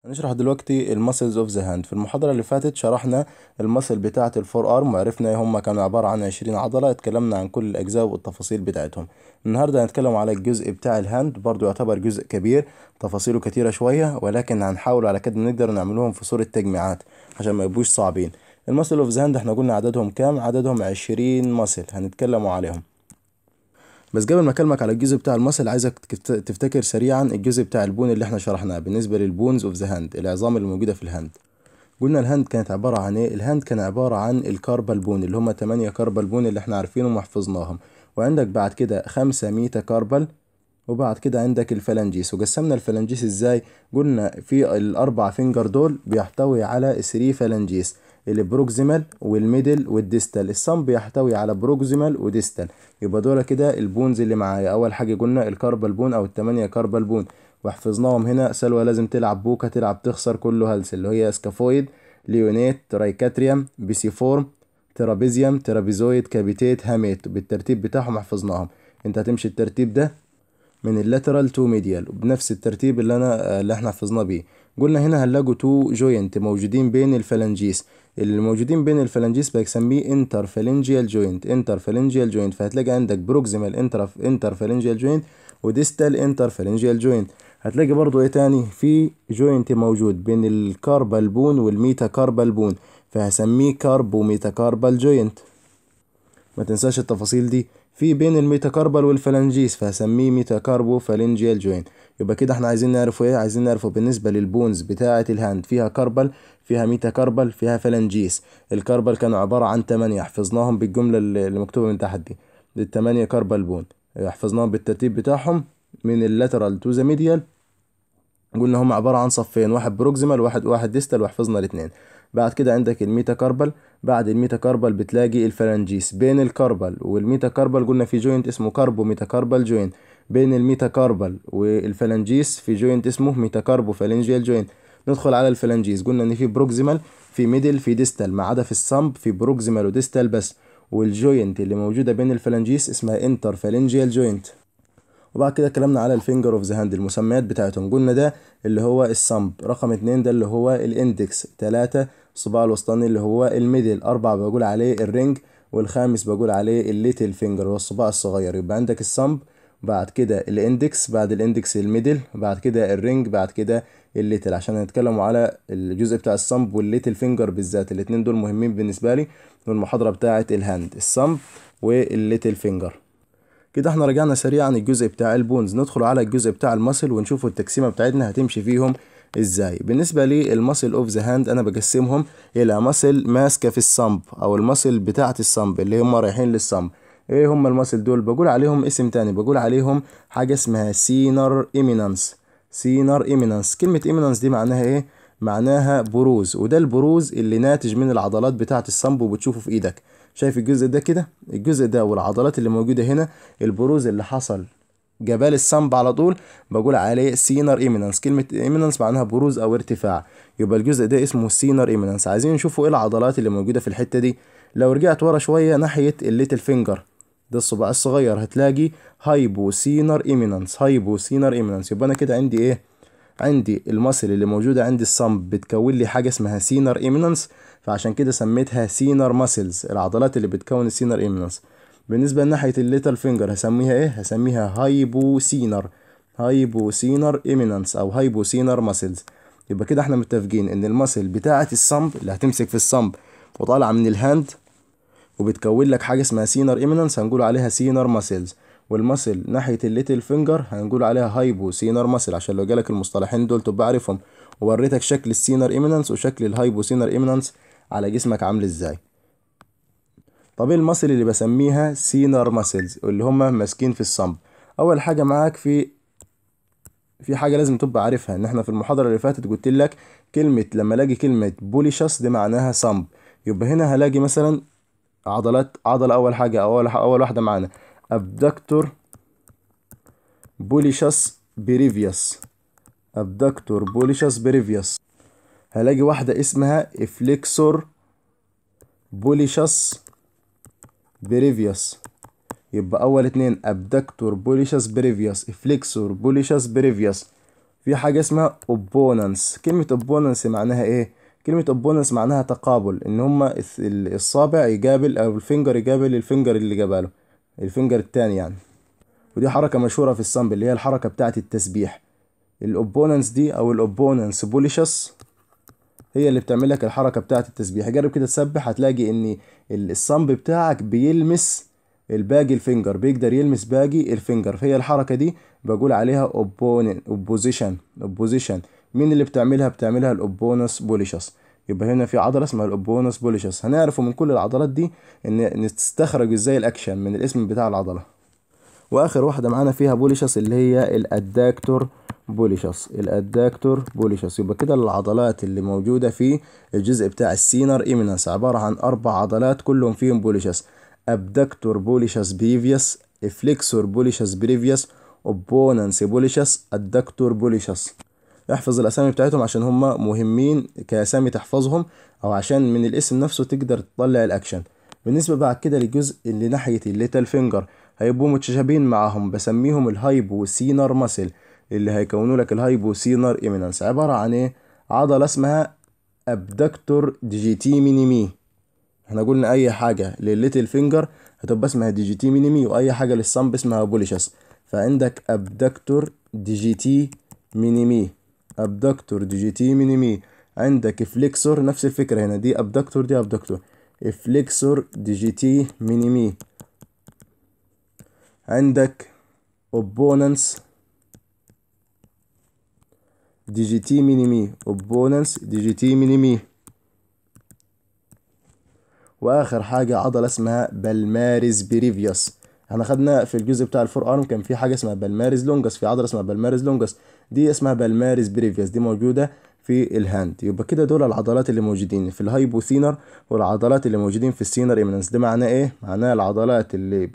هنشرح دلوقتي المسلز اوف ذا هاند. في المحاضرة اللي فاتت شرحنا المسل بتاعة الفور ارم وعرفنا ايه هما. كانوا عبارة عن 20 عضلة. اتكلمنا عن كل الاجزاء والتفاصيل بتاعتهم. النهاردة هنتكلم على الجزء بتاع الهاند، برضو يعتبر جزء كبير، تفاصيله كتيرة شوية، ولكن هنحاول على قد ما نقدر نعملهم في صورة تجميعات عشان ما يبقوش صعبين. المسل اوف ذا هاند احنا قلنا عددهم كام؟ عددهم 20 مسل هنتكلموا عليهم. بس قبل ما اكلمك على الجزء بتاع المسل، عايزك تفتكر سريعا الجزء بتاع البون اللي احنا شرحناه بالنسبه للبونز اوف ذا هاند، العظام اللي موجوده في الهاند. قلنا الهاند كانت عباره عن ايه؟ الهاند كان عباره عن الكاربال بون اللي هم 8 كاربال بون اللي احنا عارفينهم وحفظناهم، وعندك بعد كده 5 ميتا كاربال، وبعد كده عندك الفلانجيس. وقسمنا الفلانجيس ازاي؟ قلنا في الاربع فينجر دول بيحتوي على 3 فلانجيس، البروكسيمال والميدل والديستال. الصم بيحتوي على بروكسيمال وديستال. يبقى دول كده البونز اللي معايا. اول حاجه قلنا الكاربال بون او الثمانيه كاربال بون، وحفظناهم هنا. سلوى لازم تلعب بوكا، تلعب تخسر كله هلس، اللي هي سكافويد، ليونيت، ترايكاتريوم، بيسيفورم، ترابيزيوم، ترابيزويد، كابيتيت، هاميت. بالترتيب بتاعهم حفظناهم. انت هتمشي الترتيب ده من اللاترال تو ميديال بنفس الترتيب اللي احنا حفظناه بيه. قلنا هنا هنلاقوا تو جوينت موجودين بين الفلنجيس. اللي موجودين بين الفلنجيس بنسميه انتر فالنجيال جوينت. انتر فالنجيال جوينت، فهتلاقي عندك بروكسيمال انتر فالنجيال جوينت وديستال انتر فالنجيال جوينت. هتلاقي برضو ايه تاني؟ في جوينت موجود بين الكاربال بون والميتا كاربال بون، فهسميه كاربو ميتا كاربال جوينت. ما تنساش التفاصيل دي. في بين الميتاكاربال والفلنجيس، فهسميه ميتاكاربو فالنجيال جوين. يبقى كده احنا عايزين نعرفه ايه؟ عايزين نعرفه بالنسبة للبونز بتاعة الهاند، فيها كاربال، فيها ميتاكاربال، فيها فلنجيس. الكاربال كانوا عبارة عن 8، حفظناهم بالجملة اللي مكتوبة من تحت دي. الثمانية كاربال بون حفظناهم بالترتيب بتاعهم من اللاترال تو ذا ميديال. قلنا هم عبارة عن صفين، واحد بروكسيمال واحد ديستال، وحفظنا الاثنين. بعد كده عندك الميتاكاربال. بعد الميتاكاربال بتلاقي الفلانجيس. بين الكاربال والميتاكاربال قلنا في جوينت اسمه كاربو ميتاكاربال جوينت. بين الميتاكاربال والفلانجيس في جوينت اسمه ميتاكاربو فالنجيال جوينت. ندخل على الفلانجيس، قلنا ان في بروكسيمال، في ميدل، في ديستال، ما عدا في الصمب في بروكسيمال وديستال بس. والجوينت اللي موجودة بين الفلانجيس اسمها انتر فالنجيال جوينت. وبعد كده اتكلمنا على الفينجر اوف ذا هاند، المسميات بتاعتهم. قلنا ده اللي هو الصمب، رقم 2 ده اللي هو الاندكس، 3 الصباع الوسطاني اللي هو الميدل، 4 بقول عليه الرينج، والخامس بقول عليه الليتل فينجر هو الصباع الصغير. يبقى عندك الصمب، بعد كده الاندكس، بعد الاندكس الميدل، بعد كده الرينج، بعد كده الليتل. عشان هنتكلموا على الجزء بتاع الصمب والليتل فينجر بالذات، الاتنين دول مهمين بالنسبة لي في المحاضرة بتاعة الهاند، الصمب والليتل فينجر. كده احنا رجعنا سريعا الجزء بتاع البونز. ندخل على الجزء بتاع المسل ونشوف التقسيمه بتاعتنا هتمشي فيهم ازاي. بالنسبه لي المسل اوف ذا هاند انا بقسمهم الى مسل ماسكه في الصمب، او المسل بتاعه الصمب اللي هم رايحين للصمب. ايه هم المسل دول؟ بقول عليهم اسم تاني، بقول عليهم حاجه اسمها سينر ايمينانس. سينر ايمينانس، كلمه ايمينانس دي معناها ايه؟ معناها بروز، وده البروز اللي ناتج من العضلات بتاعه الصمب وبتشوفه في ايدك. شايف الجزء ده كده؟ الجزء ده والعضلات اللي موجوده هنا، البروز اللي حصل جبال الصنب على طول، بقول عليه سينر ايمينانس. كلمة ايمينانس معناها بروز او ارتفاع. يبقى الجزء ده اسمه سينر ايمينانس. عايزين نشوفوا ايه العضلات اللي موجودة في الحتة دي. لو رجعت ورا شوية ناحية الليتل فينجر، ده الصباع الصغير، هتلاقي هايبو سينر ايمينانس. هايبو سينر ايمينانس. يبقى انا كده عندي ايه؟ عندي المصل اللي موجودة عند الصمب بتكون لي حاجة اسمها سينر ايمينانس، فعشان كده سميتها سينر ماسلز، العضلات اللي بتكون السينر ايمينانس. بالنسبة لناحية الليتل فينجر هسميها ايه؟ هسميها هايبو سينر. هايبو سينر ايمينانس او هايبو سينر ماسلز. يبقى كده احنا متفقين ان المصل بتاعة الصمب اللي هتمسك في الصمب وطالعة من الهاند وبتكون لك حاجة اسمها سينر ايمينانس هنقول عليها سينر ماسلز. والماسل ناحية الليتل فينجر هنقول عليها هايبو سينر ماسل، عشان لو جالك المصطلحين دول تبقى عارفهم. ووريتك شكل السينر ايمينانس وشكل الهايبو سينر ايمينانس على جسمك عامل ازاي. طب ايه الماسل اللي بسميها سينر ماسلز اللي هم ماسكين في الصمب؟ اول حاجة معاك في حاجة لازم تبقى عارفها، ان احنا في المحاضرة اللي فاتت قلت لك كلمة، لما الاقي كلمة بوليشس دي معناها صمب. يبقى هنا هلاقي مثلا عضلات، عضلة أول حاجة، أول واحدة معانا أبدكتور بوليشس بريفيوس. أبدكتور بوليشس بريفيوس. هلاقي واحدة اسمها إفليكسور بوليشس بريفيوس. يبقى أول اتنين أبدكتور بوليشس بريفيوس، إفليكسور بوليشس بريفيوس. في حاجة اسمها opponents. كلمة opponents معناها ايه؟ كلمة opponents معناها تقابل، ان هما الصابع يقابل او الفينجر يقابل الفينجر اللي قباله، الفينجر التاني يعني. ودي حركة مشهورة في الصنب، اللي هي الحركة بتاعة التسبيح. الاوبوننس دي او الاوبوننس بوليشس هي اللي بتعمل لك الحركة بتاعة التسبيح. جرب كده تسبح، هتلاقي ان الصنب بتاعك بيلمس الباقي الفينجر، بيقدر يلمس باقي الفينجر. فهي الحركة دي بقول عليها اوبوزيشن. مين اللي بتعملها؟ بتعملها الاوبونس بوليشس. يبقى هنا في عضلة اسمها الاوبونس بوليشس. هنعرفه من كل العضلات دي ان نستخرج ازاي الاكشن من الاسم بتاع العضلة. واخر واحده معانا فيها بوليشس اللي هي الاداكتور بوليشس. الاداكتور بوليشس يبقى كده العضلات اللي موجوده في الجزء بتاع السينر ايمينانس عباره عن 4 عضلات كلهم فيهم بوليشس: ابدكتور بوليشس بريفيوس، فليكسور بوليشس بريفيوس، اوبوننس بوليشس، ادكتور بوليشس. احفظ الاسامي بتاعتهم عشان هم مهمين كاسامي تحفظهم، او عشان من الاسم نفسه تقدر تطلع الاكشن. بالنسبه بعد كده للجزء اللي ناحيه الليتل فينجر، هيبقوا متشابهين معاهم، بسميهم الهايبوسينر ماسل، اللي هيكونوا لك الهايبوسينر ايمينانس. عباره عن ايه؟ عضله اسمها ابدكتور ديجيتي مينيمي. احنا قلنا اي حاجه للليتل فينجر هتبقى اسمها ديجيتي مينيمي، واي حاجه للصنب اسمها بوليشس. فعندك ابدكتور ديجيتي مينيمي، ابدكتور ديجيتي مينيمي. عندك فليكسور، نفس الفكره هنا، دي ابدكتور دي ابدكتور، فليكسور ديجيتي مينيمي. عندك opponents ديجيتي مينيمي، opponents ديجيتي مينيمي. واخر حاجه عضله اسمها بالماريز بريفيوس. احنا خدنا في الجزء بتاع الفور ارم كان في حاجه اسمها بالماريز لونجس، في عضله اسمها بالماريز لونجس، دي اسمها بالماريز بريفيوس، دي موجوده في الهاند. يبقى كده دول العضلات اللي موجودين في الهايبوثينر، والعضلات اللي موجودين في السينر ايمينانس. ده معناه ايه؟ معناه العضلات اللي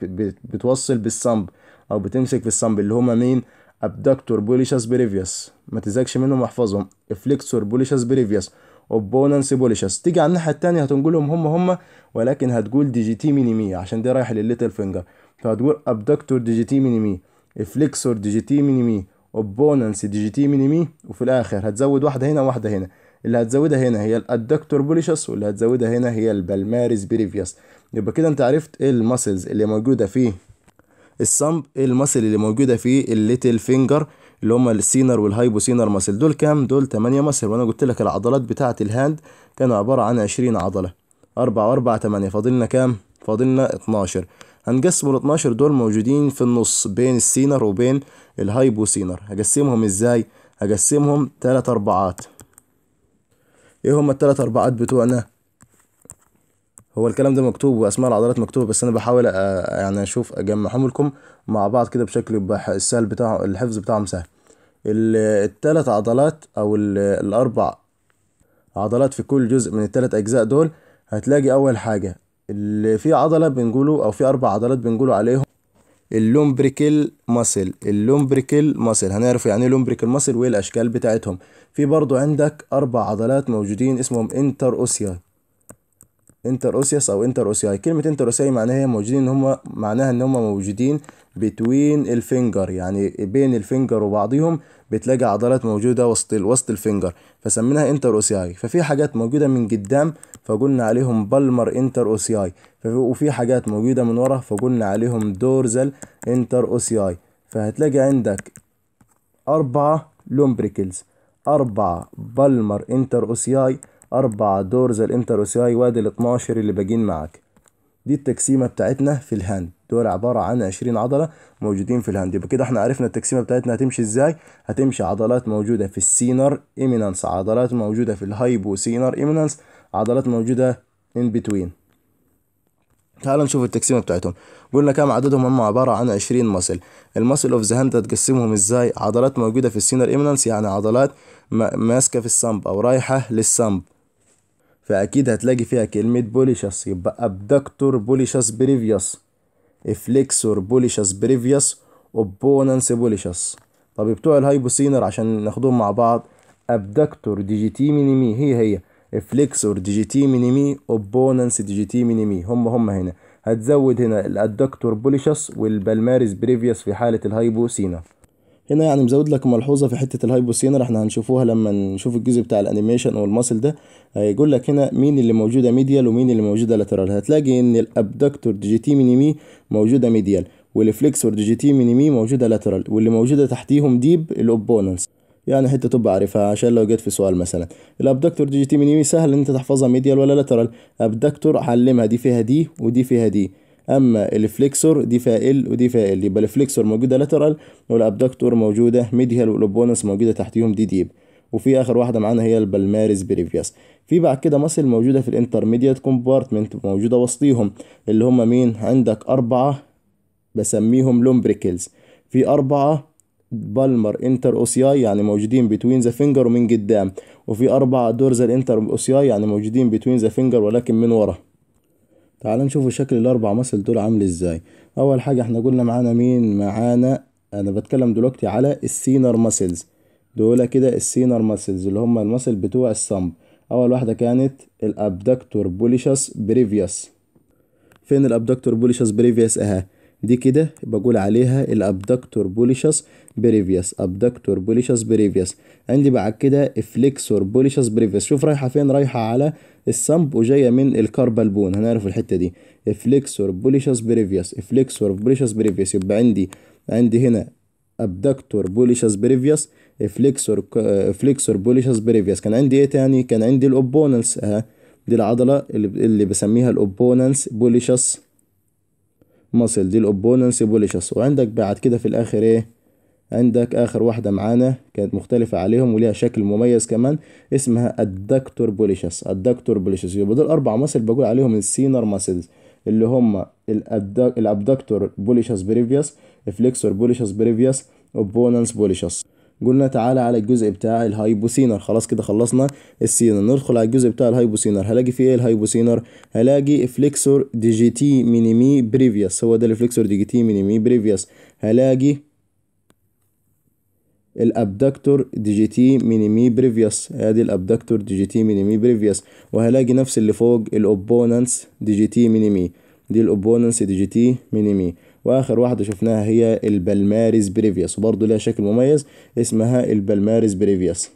بتوصل بالصنب او بتمسك في الصنب، اللي هما مين؟ ابدكتور بوليشس بريفيوس، ما تزكش منهم واحفظهم، فليكسور بوليشس بريفيوس، اوبوننس بوليشس. تيجي على الناحيه التانيه هتنقولهم هم ولكن هتقول ديجيتي مينيمي عشان دي رايح للليتل فينجر. فهتقول ابدكتور ديجيتي مينيمي، فليكسور ديجيتي مينيمي، اوبوننس ديجيتي مينيمي، وفي الاخر هتزود واحده هنا وواحده هنا. اللي هتزودها هنا هي الادكتور بوليشس، واللي هتزودها هنا هي البالماريس بريفيوس. يبقى كده انت عرفت ايه المسلز اللي موجوده فيه الصمب، ايه المسل اللي موجوده في الليتل فينجر، اللي هم السينر والهايبوسينر مسل. دول كام؟ دول 8 مسل. وانا قلت لك العضلات بتاعه الهاند كانوا عباره عن 20 عضله، 4 و4 8، فاضلنا كام؟ فاضلنا 12. هنقسم ال 12 دول موجودين في النص بين السينر وبين الهايبوسينر. هقسمهم ازاي؟ هقسمهم 3 ارباعات. ايه هم الثلاث ارباعات بتوعنا؟ هو الكلام ده مكتوب واسماء العضلات مكتوبه، بس انا بحاول يعني اشوف اجمعهم لكم مع بعض كده بشكل يبقى السهل بتاع الحفظ بتاعهم سهل. الثلاث عضلات او الاربع عضلات في كل جزء من الثلاث اجزاء دول، هتلاقي اول حاجه اللي في عضله بنقوله، او في 4 عضلات بنقوله عليهم اللومبريكل ماسل. اللومبريكل ماسل هنعرف يعني ايه لومبريكل ماسل وايه الاشكال بتاعتهم. في برضو عندك 4 عضلات موجودين اسمهم انتر اوسيا، انتر اوسيوس او انتر اوسياي. كلمه انتر اوسياي معناها هي موجودين، ان هم معناها ان هم موجودين بتوين الفينجر، يعني بين الفينجر وبعضهم بتلاقي عضلات موجوده وسط الفينجر، فسميناها انتر اوسياي. ففي حاجات موجوده من قدام فقلنا عليهم بالمر انتر اوسياي، وفي حاجات موجوده من ورا فقلنا عليهم دورزل انتر اوسياي. فهتلاقي عندك 4 لومبريكلز، 4 بالمر انتر اوسياي، 4 دورزال انتر اوسياي، وادي ال12 اللي باقيين معاك. دي التقسيمة بتاعتنا في الهاند. دول عبارة عن 20 عضلة موجودين في الهاند. يبقى كده احنا عرفنا التقسيمة بتاعتنا هتمشي ازاي. هتمشي عضلات موجودة في السينر ايمينانس، عضلات موجودة في الهايبو سينر ايمينانس، عضلات موجودة ان بتوين. تعال نشوف التقسيمة بتاعتهم. قلنا كام عددهم؟ هم عبارة عن 20 ماسل. الماسل اوف ذا هاند هتقسمهم ازاي؟ عضلات موجودة في السينر ايمينانس، يعني عضلات ماسكة في الصنب او رايحة للصنب، فاكيد هتلاقي فيها كلمة بوليشس. يبقى ابدكتور بوليشس بريفيوس، فليكسور بوليشس بريفيوس، اوبوننس بوليشس. طب بتوع الهايبوسينر عشان ناخدهم مع بعض: ابدكتور ديجيتي مينيمي هي فليكسور ديجيتي مينيمي، اوبوننس ديجيتي مينيمي. هم هنا هتزود هنا الادكتور بوليشس والبلماريس بريفيوس في حالة الهايبوسينر. هنا يعني مزود لك ملحوظة في حتة الهايبوسينر، احنا هنشوفوها لما نشوف الجزء بتاع الانيميشن او الماسل ده. هيقول لك هنا مين اللي موجودة ميديال ومين اللي موجودة لاترال. هتلاقي ان الابدكتور ديجيتي مينيمي موجودة ميديال، والفليكسور ديجيتي مينيمي موجودة لاترال، واللي موجودة تحتيهم ديب الاوبوننس. يعني حتة تبقى عارفها عشان لو جيت في سؤال مثلا. الابدكتور ديجيتي مينيمي سهل ان انت تحفظها ميديال ولا لاترال. ابدكتور علمها دي فيها دي ودي فيها دي. اما الفليكسور دي فيها ال ودي فيها ال، يبقى الفليكسور موجوده لاترال والابدكتور موجوده ميديال والاوبوننس موجوده تحتيهم دي ديب. وفي اخر واحده معانا هي البلماريس بريفياس. في بعد كده ماسل موجوده في الانترميديات كومبارتمنت موجوده وسطيهم، اللي هم مين؟ عندك اربعه بسميهم لومبريكلز. في اربعه بالمر انتر اوسياي يعني موجودين بتوين ذا فينجر ومن قدام، وفي اربعه دورزال انتر اوسياي يعني موجودين بتوين ذا فينجر ولكن من ورا. تعال نشوف شكل الاربع ماسل دول عامل ازاي. اول حاجه احنا قلنا معانا مين؟ معانا، انا بتكلم دلوقتي على السينر ماسلز. دول كده السينر ماسلز اللي هم الماسل بتوع الصمب. اول واحده كانت الابدكتور بوليشس بريفيوس. فين الابدكتور بوليشس بريفيوس؟ اها دي كده بقول عليها الابدكتور بوليشس بريفيوس. ابدكتور بوليشس بريفيوس. عندي بعد كده فليكسور بوليشس بريفيوس. شوف رايحه فين؟ رايحه على الصمب وجايه من الكاربال بون، هنعرف الحته دي. فليكسور بوليشس بريفيوس، فليكسور بوليشس بريفيوس. يبقى عندي هنا ابدكتور بوليشس بريفيوس، فليكسور بوليشس بريفيوس. كان عندي ايه تاني؟ كان عندي الاوبوننس. اها دي العضله اللي بسميها الاوبوننس بوليشس ماسل، دي الاوبوننس بوليشس. وعندك بعد كده في الاخر ايه؟ عندك اخر واحده معانا كانت مختلفه عليهم وليها شكل مميز كمان، اسمها الدكتور بوليشس. الدكتور بوليشس. يبقى دول اربع ماسل بقول عليهم السينر ماسلز، اللي هم الابدكتور بوليشس بريفيوس، فليكسور بوليشس بريفيوس، اوبوننس بوليشس. قلنا تعالى على الجزء بتاع الهايبوسينر. خلاص كده خلصنا السينر، ندخل على الجزء بتاع الهايبوسينر. هلاقي فيه ايه الهايبوسينر؟ هلاقي فليكسور ديجيتي مينيمي بريفيوس. هو ده الفليكسور ديجيتي مينيمي بريفيوس. هلاقي الابدكتور ديجيتي مينيمي بريفيوس. ادي الابدكتور ديجيتي مينيمي بريفيوس. وهلاقي نفس اللي فوق الاوبوننس ديجيتي مينيمي. دي الاوبوننس ديجيتي مينيمي. واخر واحده شفناها هي البلماريس بريفيوس، وبرضه لها شكل مميز اسمها البلماريس بريفيوس.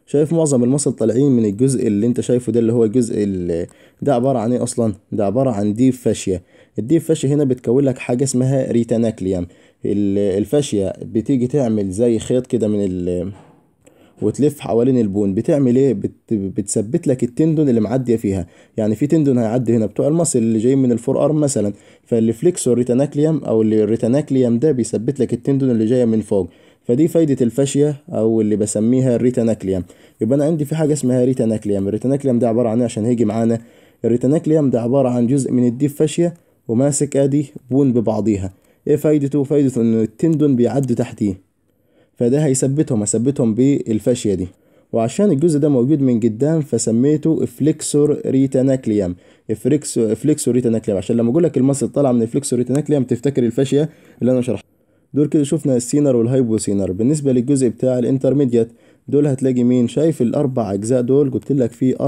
شايف معظم المصل طالعين من الجزء اللي انت شايفه ده، اللي هو الجزء اللي ده عبارة عن ايه اصلا؟ ده عبارة عن ديب فاشية. الديب فاشية هنا بتكون لك حاجة اسمها ريتاناكليوم. الفاشية بتيجي تعمل زي خيط كده وتلف حوالين البون. بتعمل ايه؟ بتثبت لك التندون اللي معديه فيها. يعني في تندون هيعدي هنا بتوع المصل اللي جايين من الفور ارم مثلا، فالفليكسور ريتاناكليوم او الريتاناكليوم ده بيثبت لك التندون اللي جايه من فوق. فدي فايدة الفاشية او اللي بسميها الريتاناكليوم. يبقى انا عندي في حاجة اسمها ريتاناكليوم. الريتاناكليوم ده عبارة عن ايه عشان هيجي معانا؟ الريتاناكليوم ده عبارة عن جزء من الديب فاشية وماسك ادي بون ببعضيها. ايه فايدته؟ فايدته انه التندون بيعدي تحتيه، فده هثبتهم بالفاشية دي. وعشان الجزء ده موجود من قدام فسميته فليكسور ريتاناكليوم. فليكسور ريتاناكليوم عشان لما اقول لك المصل طالع من الفليكسور ريتاناكليوم تفتكر الفاشية اللي انا شرحتها. دول كده شفنا السينر والهايبوسينر. بالنسبة للجزء بتاع الانترميديات دول هتلاقي مين؟ شايف الاربع اجزاء دول؟ قلت لك في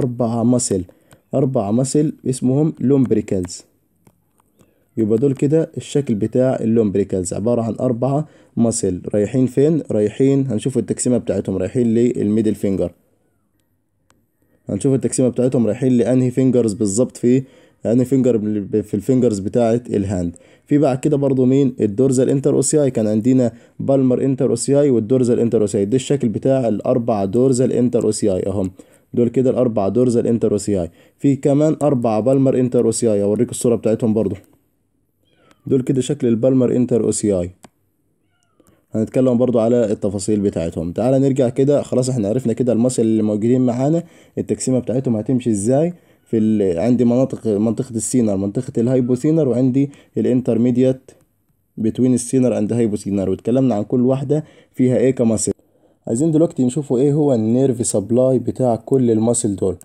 اربع مسل اسمهم لومبريكالز. يبقى دول كده الشكل بتاع اللومبريكالز عبارة عن أربعة ماسل. رايحين فين؟ رايحين هنشوف التقسيمة بتاعتهم. رايحين للميدل فينجر. هنشوف التقسيمة بتاعتهم رايحين لأنهي فينجرز بالظبط، في أنهي فينجر في الفينجرز بتاعة الهاند. في بعد كده برضو مين؟ الدورزال انتر اوسياي. كان عندنا بالمر انتر اوسياي والدورزال انتر اوسياي. ده الشكل بتاع الأربع دورزال انتر اوسياي أهم. دول كده الأربع دورزال انتر اوسياي. في كمان أربعة بالمر انتر اوسياي، أوريك الصورة بتاعتهم برضو. دول كده شكل البالمر انتر اوسياي. هنتكلم برضو على التفاصيل بتاعتهم. تعال نرجع كده. خلاص احنا عرفنا كده المصل اللي موجودين معانا التقسيمه بتاعتهم هتمشي ازاي. عندي منطقه السينر، منطقه الهايبوسينر، وعندي الانترميديات بتوين السينر اند هايبوسينر، واتكلمنا عن كل واحده فيها ايه كمصل. عايزين دلوقتي نشوفوا ايه هو النيرف سبلاي بتاع كل المصل دول.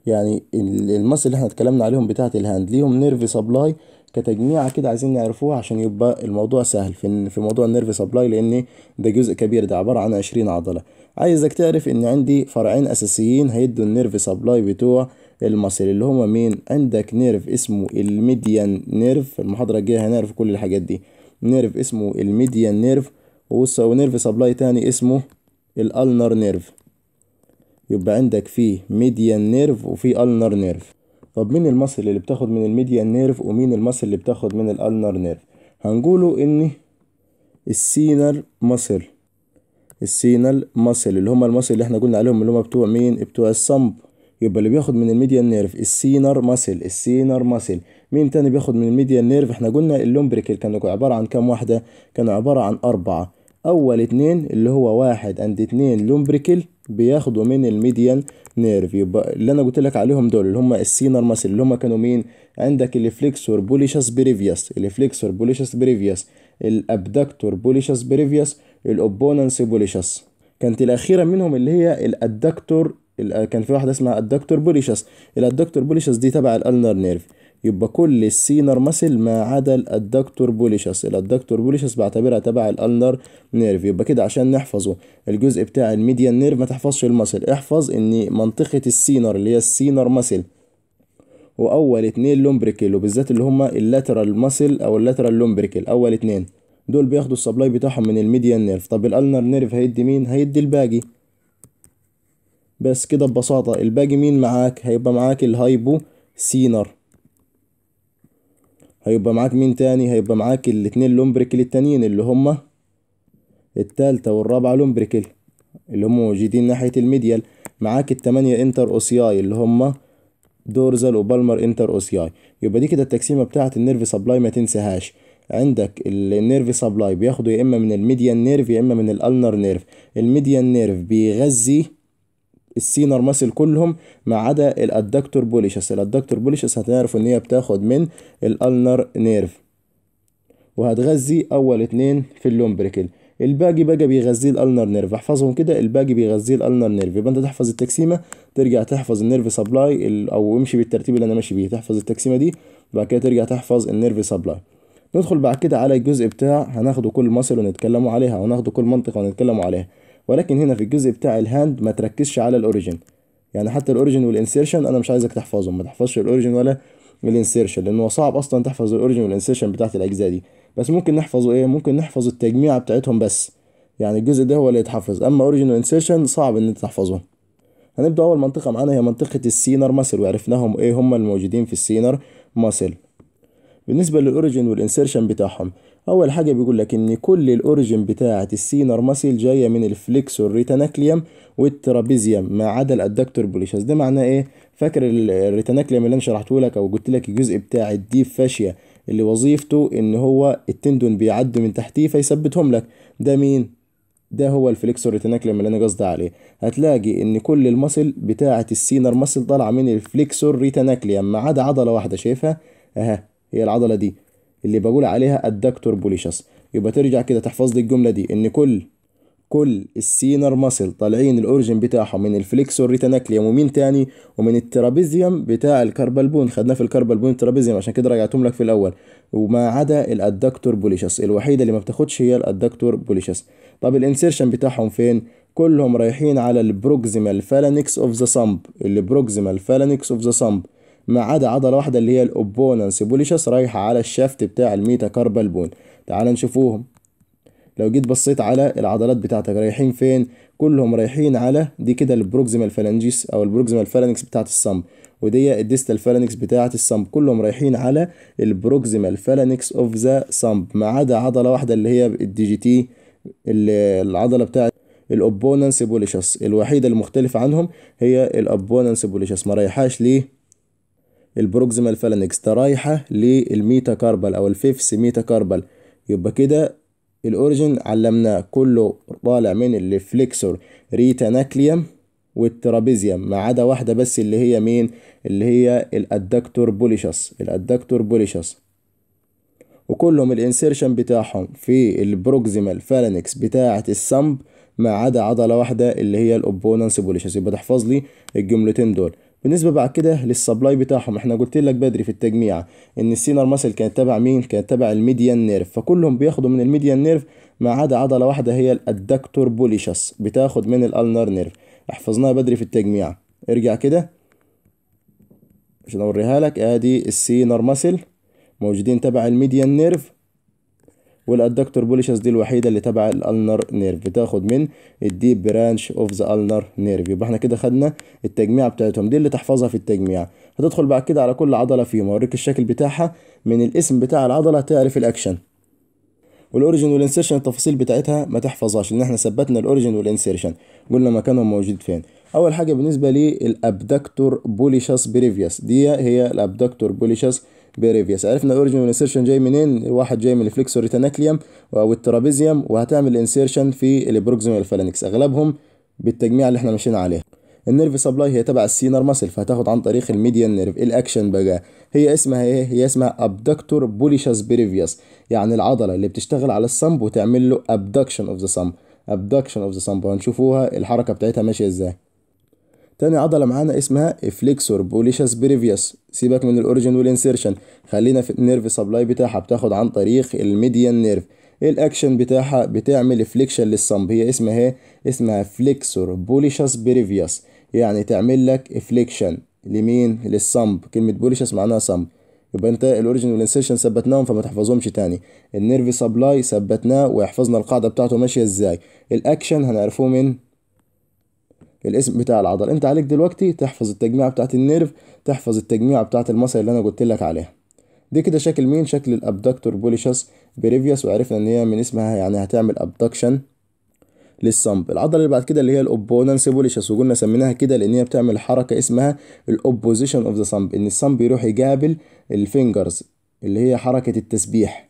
يعني المصل اللي احنا اتكلمنا عليهم بتاعه الهاند ليهم نيرف سبلاي كتجميعة كده، عايزين نعرفوها عشان يبقى الموضوع سهل في موضوع النيرف سبلاي، لان ده جزء كبير، ده عبارة عن 20 عضلة. عايزك تعرف ان عندي فرعين اساسيين هيدوا النيرف سبلاي بتوع المصل، اللي هما مين؟ عندك نيرف اسمه الميديان نيرف. المحاضرة الجاية هنعرف كل الحاجات دي. نيرف اسمه الميديان نيرف، ونيرف سبلاي تاني اسمه الالنر نيرف. يبقى عندك فيه ميديان نيرف وفيه النر نيرف. طب مين المصل اللي بتاخد من الميديان نيرف ومين المصل اللي بتاخد من الالنر نيرف؟ هنقوله ان السينال ماسل، السينال ماسل اللي هم الماسل اللي احنا قلنا عليهم اللي هم بتوع مين؟ بتوع الصمب. يبقى اللي بياخد من الميديان نيرف السينر ماسل، السينر ماسل. مين تاني بياخد من الميديان نيرف؟ احنا قلنا اللومبريكل كانوا عبارة عن كام واحدة؟ كانوا عبارة عن 4. اول 2 اللي هو 1 and 2 لومبريكل بياخدوا من الميديان نيرف. يبقى اللي انا قلت لك عليهم دول اللي هم السينر ماسل اللي هم كانوا مين؟ عندك الفليكسور بوليشس بريفيوس، الفليكسور بوليشس بريفيوس، الابدكتور بوليشس بريفيوس، الاوبوننس بوليشس. كانت الاخيره منهم اللي هي الادكتور، كان في واحده اسمها الادكتور بوليشس. الادكتور بوليشس دي تبع الالنر نيرف. يبقى كل السينر مسل ما عدا الادكتور بوليشس، الادكتور بوليشس بعتبرها تبع الالنر نيرف. يبقى كده عشان نحفظه الجزء بتاع الميديان نيرف ما تحفظش المسل، احفظ ان منطقه السينر اللي هي السينر مسل واول 2 لومبريكل، وبالذات اللي هما اللاترال ماسل او اللاترال لومبريكل اول 2 دول بياخدوا السبلاي بتاعهم من الميديان نيرف. طب الالنر نيرف هيدي مين؟ هيدي الباقي. بس كده ببساطة. الباقي مين معاك؟ هيبقى معاك الهايبو سينر. هيبقى معاك مين تاني؟ هيبقى معاك الاتنين لومبريكل التانيين اللي هما التالتة والرابعة لومبريكل اللي هما موجودين ناحية الميديال. معاك التمانية انتر اوسياي اللي هما دورزال وبالمر انتر اوسياي. يبقى دي كده التقسيمة بتاعة النيرف سبلاي ما تنساهاش. عندك النيرف سبلاي بياخده يا اما من الميديان نيرف يا اما من الالنر نيرف. الميديان نيرف بيغذي السينر ماسل كلهم ما عدا الادكتور بوليشس. الادكتور بوليشس هتعرف ان هي بتاخد من الالنر نيرف وهتغذي اول 2 في اللومبريكل. الباقي بقى بيغذيه الالنر نيرف. احفظهم كده، الباقي بيغذيه الالنر نيرف. يبقى انت تحفظ التقسيمه ترجع تحفظ النيرف سبلاي او امشي بالترتيب اللي انا ماشي بيه. تحفظ التقسيمه دي وبعد كده ترجع تحفظ النيرف سبلاي. ندخل بعد كده على الجزء بتاع هناخده كل مصل ونتكلموا عليها وناخده كل منطقه ونتكلموا عليها. ولكن هنا في الجزء بتاع الهاند ما تركزش على الاوريجن. يعني حتى الاوريجن والانسيرشن انا مش عايزك تحفظهم، ما تحفظش الاوريجن ولا الانسيرشن لانه صعب اصلا تحفظ الاوريجن والانسيرشن بتاعت الاجزاء دي. بس ممكن نحفظه ايه؟ ممكن نحفظ التجميعة بتاعتهم بس. يعني الجزء ده هو اللي يتحفظ، اما اوريجن وانسيرشن صعب ان انت تحفظهم. هنبدا اول منطقه معانا هي منطقه السينر ماسل، وعرفناهم ايه هم الموجودين في السينر ماسل. بالنسبه للاوريجن والانسيرشن بتاعهم، اول حاجه بيقول لك ان كل الاوريجن بتاعه السينر ماسل جايه من الفليكسور ريتاناكليوم والترابيزيوم ما عدا الادكتور بوليشس. ده معناه ايه؟ فاكر الريتاناكليوم اللي انا شرحته لك او قلت لك الجزء بتاع الديب فاشيا اللي وظيفته ان هو التندون بيعدي من تحتيه فيثبتهم لك؟ ده مين؟ ده هو الفليكسور ريتاناكليوم اللي انا قصدي عليه. هتلاقي ان كل المصل بتاعه السينر ماسل طالعه من الفليكسور ريتاناكليوم ما عدا عضله واحده، شايفها اها؟ هي العضله دي اللي بقول عليها الدكتور بوليشس. يبقى ترجع كده تحفظ لي الجمله دي ان كل السينر ماسل طالعين الاوريجن بتاعهم من الفليكسور ريتاناكليوم ومين تاني؟ ومن الترابيزيوم بتاع الكاربال بون. خدناه في الكاربال بون الترابيزيوم عشان كده رجعتهم لك في الاول. وما عدا الادكتور بوليشس، الوحيده اللي ما بتاخدش هي الادكتور بوليشس. طب الانسيرشن بتاعهم فين؟ كلهم رايحين على البروكسيمال فالانكس اوف ذا سامب، البروكسيمال فالانكس اوف ذا سامب ما عدا عضله واحده اللي هي الاوبوننس بوليشس رايحه على الشافت بتاع الميتا كاربال بون. تعال نشوفوهم. لو جيت بصيت على العضلات بتاعتك رايحين فين؟ كلهم رايحين على دي كده البروكسيمال فالانجيس او البروكسيمال فالانكس بتاعت الصمب، ودي الديستال فالانكس بتاعت الصمب. كلهم رايحين على البروكسيمال فالانكس اوف ذا صمب ما عدا عضله واحده اللي هي الدي جي تي، العضله بتاعت الاوبوننس بوليشس. الوحيده المختلفه عنهم هي الاوبوننس بوليشس، ما رايحاش ليه البروكسيمال فالانكس، ده رايحه للميتا كاربال او الفيفس ميتا كاربال. يبقى كده الاوريجن علمناه كله طالع من الفليكسور ريتاناكليوم والترابيزيوم ما عدا واحده بس اللي هي مين؟ اللي هي الادكتور بوليشس، الادكتور بوليشس. وكلهم الانسيرشن بتاعهم في البروكسيمال فالانكس بتاعه السمب ما عدا عضله واحده اللي هي الاوبوننس بوليشس. يبقى تحفظ لي الجملتين دول. بالنسبه بعد كده للسبلاي بتاعهم، احنا قلت لك بدري في التجميع ان السينر ماسل كانت تبع مين؟ كانت تبع الميديان نيرف، فكلهم بياخدوا من الميديان نيرف ما عدا عضله واحده هي الادكتور بوليشس بتاخد من الالنر نيرف. حفظناها بدري في التجميع. ارجع كده عشان اوريها لك. ادي السينر ماسل موجودين تبع الميديان نيرف والادكتور بوليشس دي الوحيده اللي تبع الالنر نيرف، بتاخد من الديب برانش اوف ذا النر نيرف. يبقى احنا كده خدنا التجميع بتاعتهم دي اللي تحفظها في التجميع. هتدخل بعد كده على كل عضله فيهم اوريك الشكل بتاعها، من الاسم بتاع العضله تعرف الاكشن. والاوريجن والانسيرشن التفاصيل بتاعتها ما تحفظهاش، لان احنا ثبتنا الاوريجن والانسيرشن، قلنا مكانهم موجود فين. اول حاجه بالنسبه لي الابدكتور بوليشس بريفيوس، دي هي الابدكتور بوليشس بريفيوس. عرفنا الاوريجن والانسيرشن جاي منين، واحد جاي من الفليكسور ريتاناكليوم او الترابيزيوم، وهتعمل انسيرشن في البروكسيمال فالانكس، اغلبهم بالتجميع اللي احنا ماشيين عليه. النيرف سبلاي هي تبع السينر ماسل، فهتاخد عن طريق الميديان نيرف. الاكشن بقى هي اسمها ايه، هي اسمها ابدكتور بوليشس بريفيوس، يعني العضله اللي بتشتغل على الصمب وتعمل له ابدكشن اوف ذا صمب، ابدكشن اوف ذا صمب، وهنشوفوها الحركه بتاعتها ماشيه ازاي. تاني عضله معانا اسمها فليكسور بوليشس بريفيوس، سيبك من الاوريجن والانسيرشن، خلينا في النيرف سبلاي بتاعها، بتاخد عن طريق الميديان نيرف. ايه الاكشن بتاعها، بتعمل فليكشن للصمب، هي اسمها ايه، اسمها فليكسور بوليشس بريفيوس، يعني تعمل لك فليكشن لمين، للصمب. كلمه بوليشس معناها صمب. يبقى انت الاوريجن والانسيرشن ثبتناهم فما تحفظهمش تاني، النيرف سبلاي ثبتناه ويحفظنا القاعده بتاعته ماشيه ازاي. الاكشن هنعرفوه من الاسم بتاع العضله. انت عليك دلوقتي تحفظ التجميعه بتاعت النيرف، تحفظ التجميعه بتاعت المصل اللي انا قلت لك عليها. دي كده شكل مين، شكل الابدكتور بوليشس بريفيوس، وعرفنا ان هي من اسمها يعني هتعمل ابدكشن للصمب. العضله اللي بعد كده اللي هي الاوبوننس بوليشس، وقلنا سميناها كده لان هي بتعمل حركه اسمها الاوبوزيشن اوف ذا صمب، ان الصمب يروح يقابل الفينجرز، اللي هي حركه التسبيح.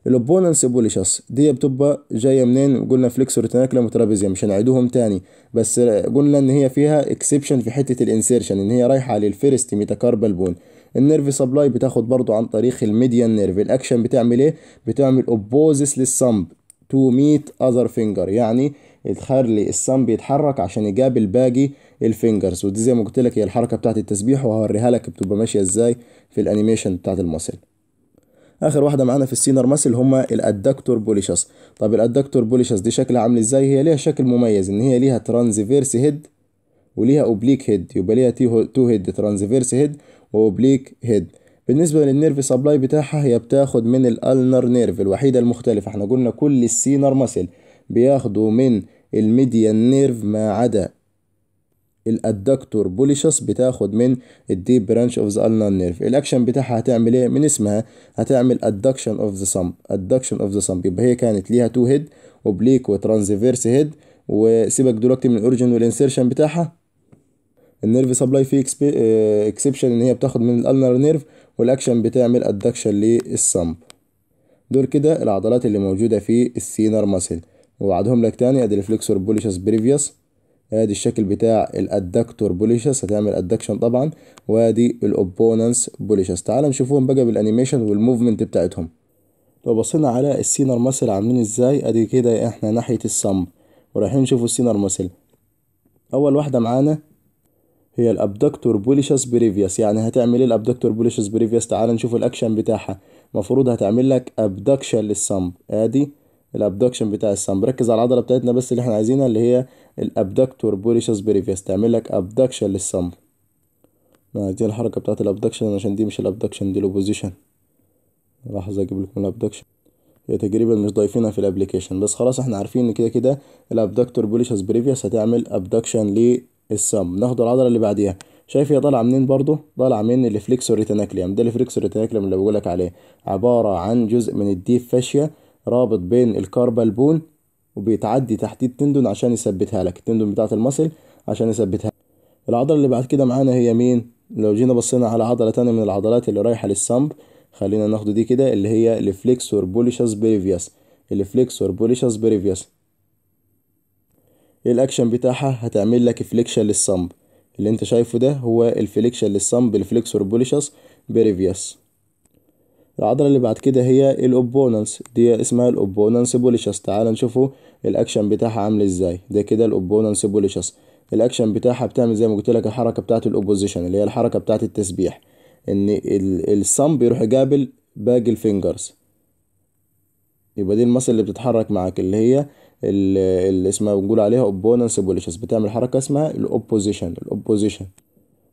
الاوبوننس بوليشس دي بتبقى جايه منين، قلنا فليكسور تناكلم وترابيزيوم، مش هنعيدوهم تاني، بس قلنا ان هي فيها اكسبشن في حته الانسيرشن، ان هي رايحه للفيرست ميتاكاربال بون. النيرف سبلاي بتاخد برضو عن طريق الميديان نيرف. الاكشن بتعمل ايه، بتعمل اوبوزس للصمب تو ميت اذر فينجر، يعني تخلي الصمب يتحرك عشان يقابل باقي الفينجرز. ودي زي ما قلت لك هي الحركه بتاعت التسبيح، وهوريها لك بتبقى ماشيه ازاي في الانيميشن بتاعت المصل. اخر واحده معانا في السينر ماسل هما الادكتور بوليشس. طب الادكتور بوليشس دي شكلها عامل ازاي، هي ليها شكل مميز، ان هي ليها ترانزفيرس هيد وليها اوبليك هيد، يبقى ليها تو هيد، ترانزفيرس هيد واوبليك هيد. بالنسبه للنيرف سبلاي بتاعها هي بتاخد من الالنر نيرف، الوحيده المختلفه، احنا قلنا كل السينر ماسل بياخدوا من الميديان نيرف ما عدا الادكتور بوليشس بتاخد من الديب برانش اوف ذا النر نيرف. الاكشن بتاعها هتعمل ايه، من اسمها هتعمل ادكشن اوف ذا صمب، ادكشن اوف ذا صمب، يبقى هي كانت ليها تو هيد، اوبليك وترانزفيرس هيد. وسيبك دلوقتي من الاوريجن والانسيرشن بتاعها، النيرف سبلاي فيه اكسبشن ان هي بتاخد من الالنر نيرف، والاكشن بتعمل ادكشن للصمب. دول كده العضلات اللي موجوده في السينر ماسل، وبعدهم لك تاني ادي الفليكسور بوليشس بريفيوس، ادي الشكل بتاع الادكتور بوليشس هتعمل ادكشن طبعا، وادي الاوبوننس بوليشس. تعال نشوفهم بقى بالانيميشن والموفمنت بتاعتهم. لو بصينا على السينر ماسل عاملين ازاي، ادي كده احنا ناحية الصمب ورايحين نشوفوا السينر ماسل. اول واحدة معانا هي الابدكتور بوليشس بريفيوس، يعني هتعمل ايه الابدكتور بوليشس بريفيوس، تعال نشوف الاكشن بتاعها. المفروض هتعمل لك ابدكشن للصمب، ادي الابدكشن بتاع الصمب. ركز على العضله بتاعتنا بس اللي احنا عايزينها، اللي هي الابدكتور بوليشس بريفيوس، تعمل لك ابدكشن للصمب. دي الحركه بتاعت الابدكشن، عشان دي مش الابدكشن دي الاوبوزيشن. لحظه اجيب لكم الابدكشن، هي تقريبا مش ضايفينها في الابليكيشن، بس خلاص احنا عارفين ان كده كده الابدكتور بوليشس بريفيوس هتعمل ابدكشن للصمب. ناخد العضله اللي بعديها، شايف هي طالعه منين، برضو طالعه من الفليكسور ريتاناكليوم. ده الفليكسور ريتاناكليوم اللي بقولك عليه، عباره عن جزء من الديب فاشيا رابط بين الكاربال بون، وبيتعدي تحتيه التندون عشان يثبتها لك، التندون بتاعت المصل عشان يثبتها. العضله اللي بعد كده معانا هي مين، لو جينا بصينا على عضله تانية من العضلات اللي رايحه للصمب، خلينا ناخد دي كده اللي هي الفليكسور بوليشس بريفيوس. الفليكسور بوليشس بريفيوس الاكشن بتاعها هتعمل لك فليكشن للصمب، اللي انت شايفه ده هو الفليكشن للصمب، الفليكسور بوليشس بريفيوس. العضلة اللي بعد كده هي الاوبوننس، دي اسمها الاوبوننس بوليشس. تعال نشوفوا الاكشن بتاعها عامل ازاي. ده كده الاوبوننس بوليشس، الاكشن بتاعها بتعمل زي ما قلت لك الحركة بتاعت الاوبوزيشن، اللي هي الحركة بتاعت التسبيح، ان الصمب يروح يقابل باقي الفينجرز. يبقى دي المصل اللي بتتحرك معاك، اللي هي اللي اسمها بنقول عليها اوبوننس بوليشس، بتعمل حركة اسمها الاوبوزيشن. الاوبوزيشن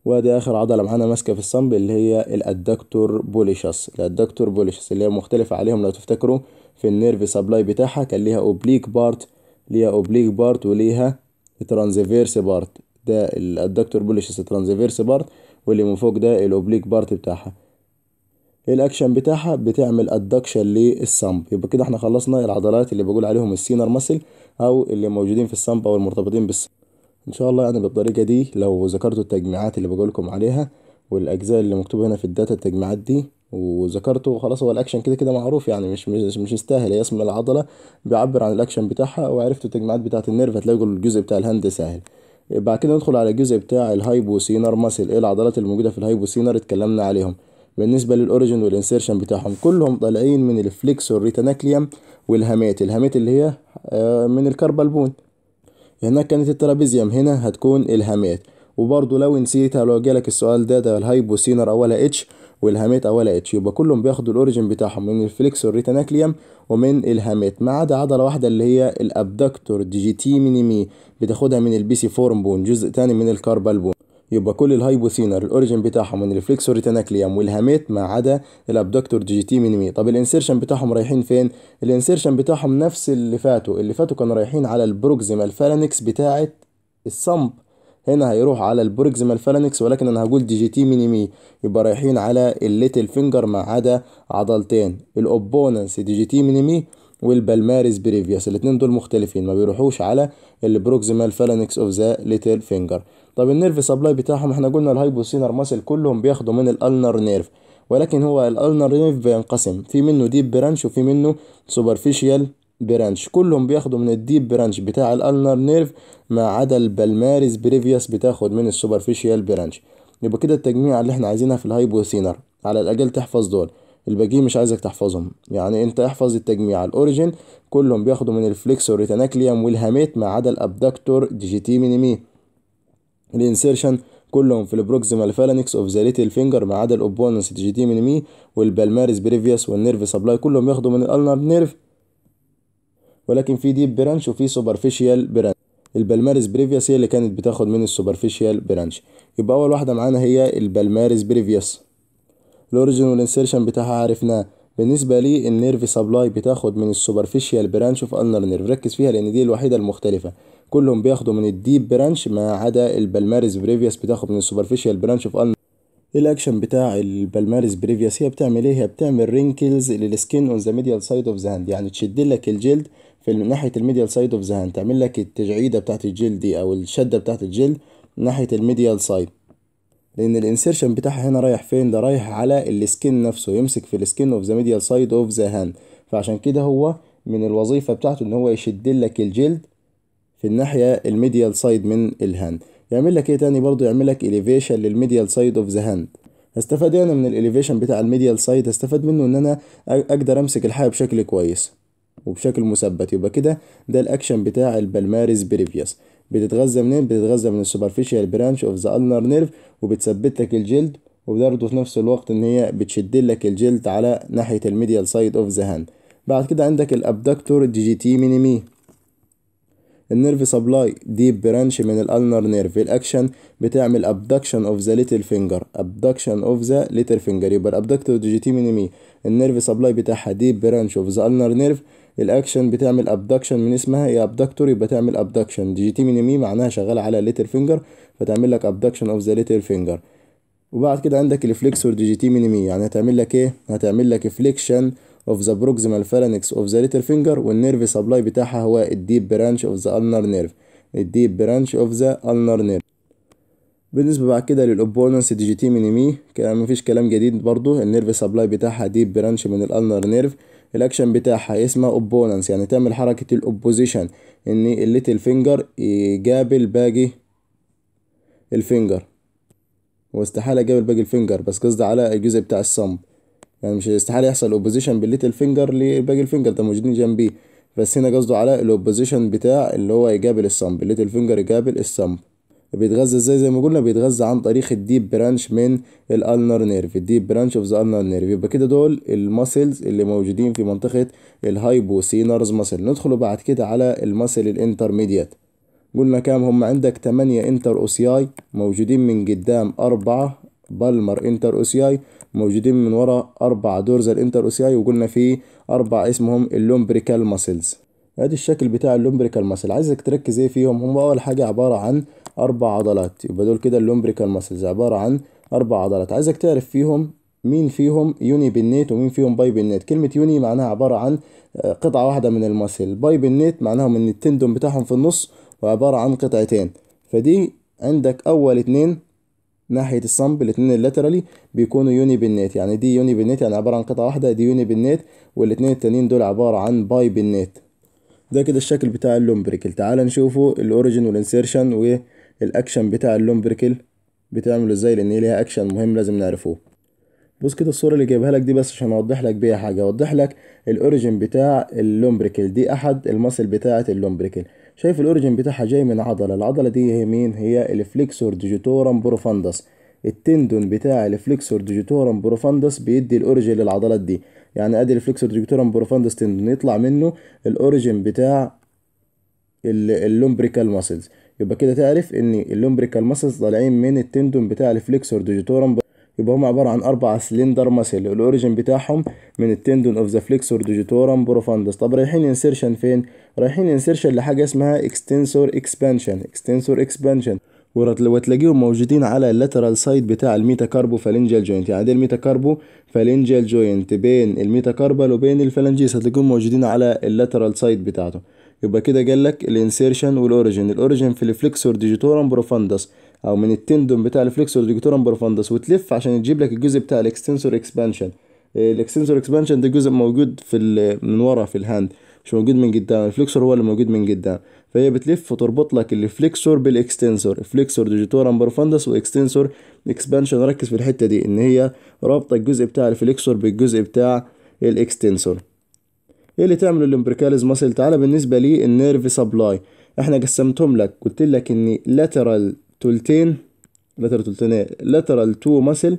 وادي اخر عضله معانا ماسكه في الصنب اللي هي الادكتور بوليشس. الادكتور بوليشس اللي هي مختلفه عليهم لو تفتكروا في النيرف سبلاي بتاعها، كان ليها اوبليك بارت، ليها اوبليك بارت وليها ترانزفيرس بارت. ده الادكتور بوليشس ترانزفيرس بارت، واللي من فوق ده الاوبليك بارت بتاعها. الاكشن بتاعها بتعمل ادكشن للصنب. يبقى كده احنا خلصنا العضلات اللي بقول عليهم السينر ماسل، او اللي موجودين في الصنب او المرتبطين بالصنب. ان شاء الله يعني بالطريقه دي لو ذكرتوا التجميعات اللي بقول لكم عليها والاجزاء اللي مكتوبه هنا في الداتا التجميعات دي وذكرته خلاص، هو الاكشن كده كده معروف يعني، مش مستاهل، هي اسم العضله بيعبر عن الاكشن بتاعها، وعرفتوا التجميعات بتاعه النيرف هتلاقوا الجزء بتاع الهاند سهل. بعد كده ندخل على الجزء بتاع الهايبوسينر ماسل. ايه العضلات اللي موجوده في الهايبوسينر اتكلمنا عليهم. بالنسبه للاوريجن والانسيرشن بتاعهم كلهم طالعين من الفليكسور ريتاناكليوم والهامات. الهامات اللي هي من الكربال بون. هناك كانت الترابيزيوم، هنا هتكون الهامات. وبرضه لو نسيتها لو جالك السؤال ده الهايبوسينر اولها اتش والهامات اولها اتش، يبقى كلهم بياخدوا الاوريجن بتاعهم من الفليكسور ريتاناكليوم ومن الهامات، ما عدا عضله واحده اللي هي الابدكتور ديجيتي مينيمي بتاخدها من البيسي فورم بون، جزء تاني من الكاربال بون. يبقى كل الهايبوسينر الاوريجن بتاعهم من الفليكسور ريتاناكليوم والهامات ما عدا الابدكتور ديجيتي مينيمي. طب الانسيرشن بتاعهم رايحين فين؟ الانسيرشن بتاعهم نفس اللي فاتوا كانوا رايحين على البروكسيمال فالانكس بتاعه الصمب. هنا هيروح على البروكسيمال فالانكس، ولكن انا هقول دي جي تي مينيمي، يبقى رايحين على الليتل فينجر ما عدا عضلتين، الاوبوننس دي جي تي مينيمي والبلماريس بريفيوس. الاتنين دول مختلفين، ما بيروحوش على البروكسيمال فالانكس اوف ذا ليتل فينجر. طب النيرف سبلاي بتاعهم احنا قلنا الهايبوسينر ماسل كلهم بياخدوا من الالنر نيرف، ولكن هو الالنر نيرف بينقسم في منه ديب برانش وفي منه سوبرفيشال برانش. كلهم بياخدوا من الديب برانش بتاع الالنر نيرف ما عدا البلماريس بريفيوس بتاخد من السوبرفيشال برانش. يبقى كده التجميع اللي احنا عايزينها في الهايبوسينر على الاقل تحفظ دول، الباقيين مش عايزك تحفظهم، يعني انت احفظ التجميع. الاوريجن كلهم بياخدوا من الفليكسور ريتاناكليوم والهامات ما عدا الابدكتور ديجيتي مينيمي. الانسيرشن كلهم في البروكسيمال فالانكس اوف ذا ليتل فينجر ما عدا الاوبوننس ديجيتي مينيمي والبلماريس بريفيوس والنيرف سبلاي كلهم ياخدوا من الالنر نيرف، ولكن في ديب برانش وفي سوبرفيشال برانش. البلماريس بريفيوس هي اللي كانت بتاخد من السوبرفيشال برانش. يبقى اول واحده معانا هي البلماريس بريفيوس. الاوريجن والانسيرشن بتاعها عرفناه. بالنسبه لي النيرف سبلاي بتاخد من السوبرفيشال برانش اوف النر نيرف، ركز فيها لان دي الوحيده المختلفه. كلهم بياخدوا من الديب برانش ما عدا البلماريس بريفيوس بتاخد من السوبرفيشال برانش اوف النر. الاكشن بتاع البلماريس بريفيوس هي بتعمل ايه؟ هي بتعمل رينكلز للسكين اون ذا ميديال سايد اوف ذا هاند، يعني تشد لك الجلد في ناحيه الميديال سايد اوف ذا هاند، تعمل لك التجعيده بتاعت الجلد دي او الشده بتاعت الجلد ناحيه الميديال سايد. لان الانسيرشن بتاعها هنا رايح فين؟ ده رايح على السكين نفسه، يمسك في السكين اوف ذا ميديال سايد اوف ذا هاند، فعشان كده هو من الوظيفه بتاعته ان هو يشد لك الجلد في الناحيه الميديال سايد من الهاند. يعمل لك ايه تاني برضه؟ يعمل لك اليفيشن للميديال سايد اوف ذا هاند. هستفاد انا من الاليفيشن بتاع الميديال سايد، هستفاد منه ان انا اقدر امسك الحاجه بشكل كويس وبشكل مثبت. يبقى كده ده الاكشن بتاع البلماريس بريفيوس. بتتغذى منين؟ بتتغذى من السوبرفيشال برانش اوف ذا النر نيرف، وبتثبت لك الجلد، وبرضه في نفس الوقت ان هي بتشد لك الجلد على ناحيه الميديال سايد اوف ذا هاند. بعد كده عندك الابدكتور ديجيتي مينيمي. النيرف سبلاي ديب برانش من الالنر نيرف. الاكشن بتعمل ابدكشن اوف ذا ليتل فينجر، ابدكشن اوف ذا ليتل فينجر. يبقى الابدكتور ديجيتي مينيمي النيرف سبلاي بتاعها ديب برانش اوف ذا النر نيرف. الاكشن بتعمل ابدكشن من اسمها، هي ابدكتور يبقى تعمل ابدكشن. ديجيتي مينيمي معناها شغاله على ليتل فينجر، فتعمل لك ابدكشن اوف ذا ليتل فينجر. وبعد كده عندك الفليكسور ديجيتي مينيمي، يعني هتعمل لك ايه؟ هتعمل لك فليكشن اوف ذا بروكسيمال فالانكس اوف ذا ليتل فينجر، والنيرف سبلاي بتاعها هو الديب برانش اوف ذا النر نيرف، الديب برانش اوف ذا النر نيرف. بالنسبه بعد كده للاوبوننس ديجيتي مينيمي مفيش كلام جديد برضو، النيرف سبلاي بتاعها ديب برانش من الالنر نيرف. الاكشن بتاعها اسمها اوبوننس، يعني تعمل حركه الاوبوزيشن، ان الليتل فينجر يقابل باقي الفينجر، واستحاله يقابل باقي الفينجر، بس قصدي على الجزء بتاع الصم، يعني مش استحاله يحصل اوبوزيشن بالليتل فينجر لباقي الفينجر ده موجودين جنبيه، بس هنا قصده على الاوبوزيشن بتاع اللي هو يقابل الصم، الليتل فينجر يقابل الصم. بيتغذى ازاي؟ زي ما قلنا بيتغذى عن طريق الديب برانش من الالنر نيرف، الديب برانش اوف ذا النر نيرف. يبقى كده دول الماسلز اللي موجودين في منطقه الهايبوسينرز ماسل. ندخلوا بعد كده على الماسل الانترميديات. قلنا كام هم؟ عندك 8 انتر اوسياي موجودين من قدام، 4 بالمر انتر اوسياي موجودين من ورا، 4 دورزال انتر اوسياي، وقلنا في 4 اسمهم اللومبريكال ماسلز. ادي الشكل بتاع اللومبريكال ماسل. عايزك تركز ايه فيهم. هم اول حاجة عبارة عن 4 عضلات، يبقى دول كده اللومبريكال ماسلز عبارة عن 4 عضلات. عايزك تعرف فيهم مين فيهم يوني بالنيت ومين فيهم باي بالنيت. كلمة يوني معناها عبارة عن قطعة واحدة من الماسل، باي بالنيت معناهم ان التندون بتاعهم في النص وعبارة عن قطعتين. فدي عندك اول اتنين ناحية الصنب، الاتنين اللاترالي بيكونوا يوني بالنيت، يعني دي يوني بالنيت يعني عبارة عن قطعة واحدة، دي يوني بالنيت، والاتنين التانيين دول عبارة عن باي بالنيت. ده كده الشكل بتاع اللومبريكل. تعال نشوفوا الاوريجن والانسيرشن والاكشن بتاع اللومبريكل بتعمله ازاي، لان هي ليها اكشن مهم لازم نعرفوه. بص كده الصورة اللي جايبها لك دي بس عشان اوضح لك بيها حاجة. اوضح لك الاوريجن بتاع اللومبريكل. دي احد المصل بتاعة اللومبريكل. شايف الاوريجن بتاعها جاي من عضلة. العضلة دي هي مين؟ هي الفليكسور ديجيتورم بروفاندس. التندون بتاع الفليكسور ديجيتورم بروفاندس بيدي الاوريجن للعضلات دي. يعني ادي الفليكسور ديجيتورم بروفاندس تندون يطلع منه الاوريجن بتاع اللومبريكال ماسلز. يبقى كده تعرف ان اللومبريكال ماسلز طالعين من التندون بتاع الفليكسور ديجيتورم. يبقى هم عبارة عن 4 سلندر ماسل، الاوريجن بتاعهم من التندون اوف ذا فليكسور ديجيتورم بروفاندس. طب رايحين انسيرشن فين؟ رايحين انسيرشن لحاجة اسمها اكستنسور اكسبانشن. اكستنسور اكسبانشن وتلاقيهم موجودين على اللاترال سايد بتاع الميتاكاربو فالنجال جوينت. يعني ده الميتاكاربو فالنجال جوينت بين الميتاكاربال وبين الفالنجيس، هتلاقيهم موجودين على اللاترال سايد بتاعته. يبقى كده قال لك الانسيرشن والاوريجن. الاوريجن في الفليكسور ديجيتورم بروفاندس او من التندون بتاع الفليكسور ديجيتورم بروفاندس، وتلف عشان تجيب لك الجزء بتاع الاكستنسور اكسبانشن. الاكستنسور اكسبانشن ده جزء موجود في من ورا في الهاند، مش موجود من قدام. الفليكسور هو اللي موجود من قدام. فهي بتلف وتربط لك الفليكسور بالاكستنسور، فليكسور ديجيتورم بروفاندس واكستنسور اكسبانشن. ركز في الحته دي ان هي رابطه الجزء بتاع الفليكسور بالجزء بتاع الاكستنسور. ايه اللي تعمله الامبريكاليز ماسل؟ تعالى بالنسبه لي النيرف سبلاي. احنا قسمتهم لك، قلت لك ان لاترال تلتين، لاترال تو ماسل.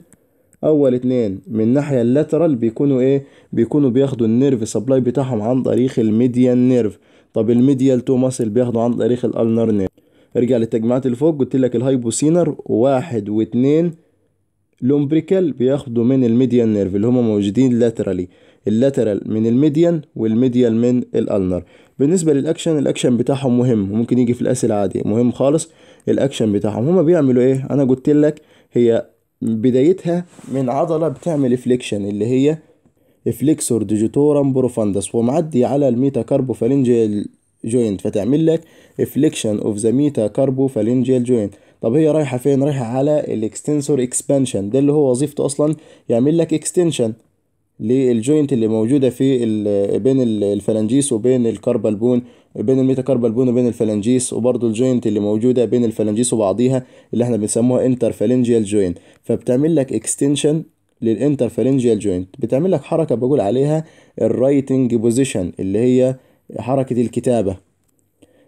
اول اتنين من الناحيه اللاترال بيكونوا ايه؟ بيكونوا بياخدوا النيرف سبلاي بتاعهم عن طريق الميديان نيرف. طب الميديال تو ماسل بياخدوا عن طريق الالنر نيرف. ارجع للتجمعات اللي فوق، قلت لك الهايبوسينر واحد واتنين لومبريكال بياخدوا من الميديان نيرف اللي هما موجودين لاترالي. اللاترال من الميديان والميديال من الالنر. بالنسبه للاكشن، الاكشن بتاعهم مهم وممكن يجي في الاسئله عادي، مهم خالص. الاكشن بتاعهم هما بيعملوا ايه؟ انا قلت لك هي بدايتها من عضله بتعمل فليكشن اللي هي فليكسور ديجيتورم بروفاندس، ومعدي على الميتاكاربوفالنجيال جوينت، فتعمل لك فليكشن اوف ذا ميتاكاربوفالنجيال جوينت. طب هي رايحه فين؟ رايحه على الاكستنسور اكسبانشن، ده اللي هو وظيفته اصلا يعمل لك اكستنشن للجوينت اللي موجوده في بين الفالنجيس وبين الكاربال بون، بين الميتاكاربال بون وبين الفالنجيس، وبرضه الجوينت اللي موجوده بين الفالنجيس وبعضيها اللي احنا بنسموها انترفالنجيال جوينت. فبتعمل لك اكستنشن للانترفالنجيال جوينت. بتعمل لك حركه بقول عليها الرايتنج بوزيشن اللي هي حركه الكتابه.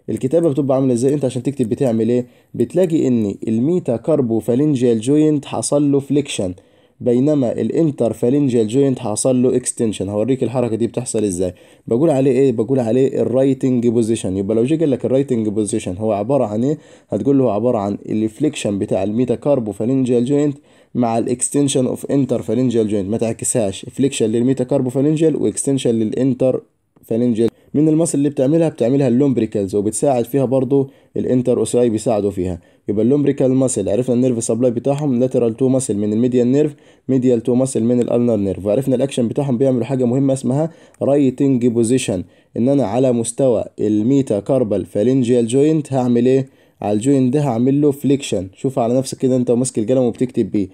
الكتابة بتبقى عاملة ازاي؟ انت عشان تكتب بتعمل ايه؟ بتلاقي ان الميتا كاربو فالنجيال جوينت حصل له فليكشن، بينما الانتر فالنجيال جوينت حصل له اكستنشن. هوريك الحركة دي بتحصل ازاي. بقول عليه ايه؟ بقول عليه الرايتنج بوزيشن. يبقى لو جه قال لك الرايتنج بوزيشن هو عبارة عن ايه؟ هتقول له هو عبارة عن الفليكشن بتاع الميتا كاربو فالنجيال جوينت مع الاكستنشن اوف انتر فالنجيال جوينت. ما تعكسهاش، فليكشن للميتا كاربو فالنجيال واكستنشن للانتر فالنجيال. من المصل اللي بتعملها اللومبريكالز، وبتساعد فيها برضو الانتر اوساي بيساعدوا فيها. يبقى اللومبريكال ماسل عرفنا النيرف سبلاي بتاعهم لاترال تو ماسل من الميديال نيرف، ميديال تو ماسل من الالنر نيرف. وعرفنا الاكشن بتاعهم بيعملوا حاجه مهمه اسمها رايتنج بوزيشن، ان انا على مستوى الميتا كاربال فالنجيال جوينت هعمل ايه؟ على الجوينت ده هعمل له فليكشن. شوف على نفسك كده انت وماسك القلم وبتكتب بيه.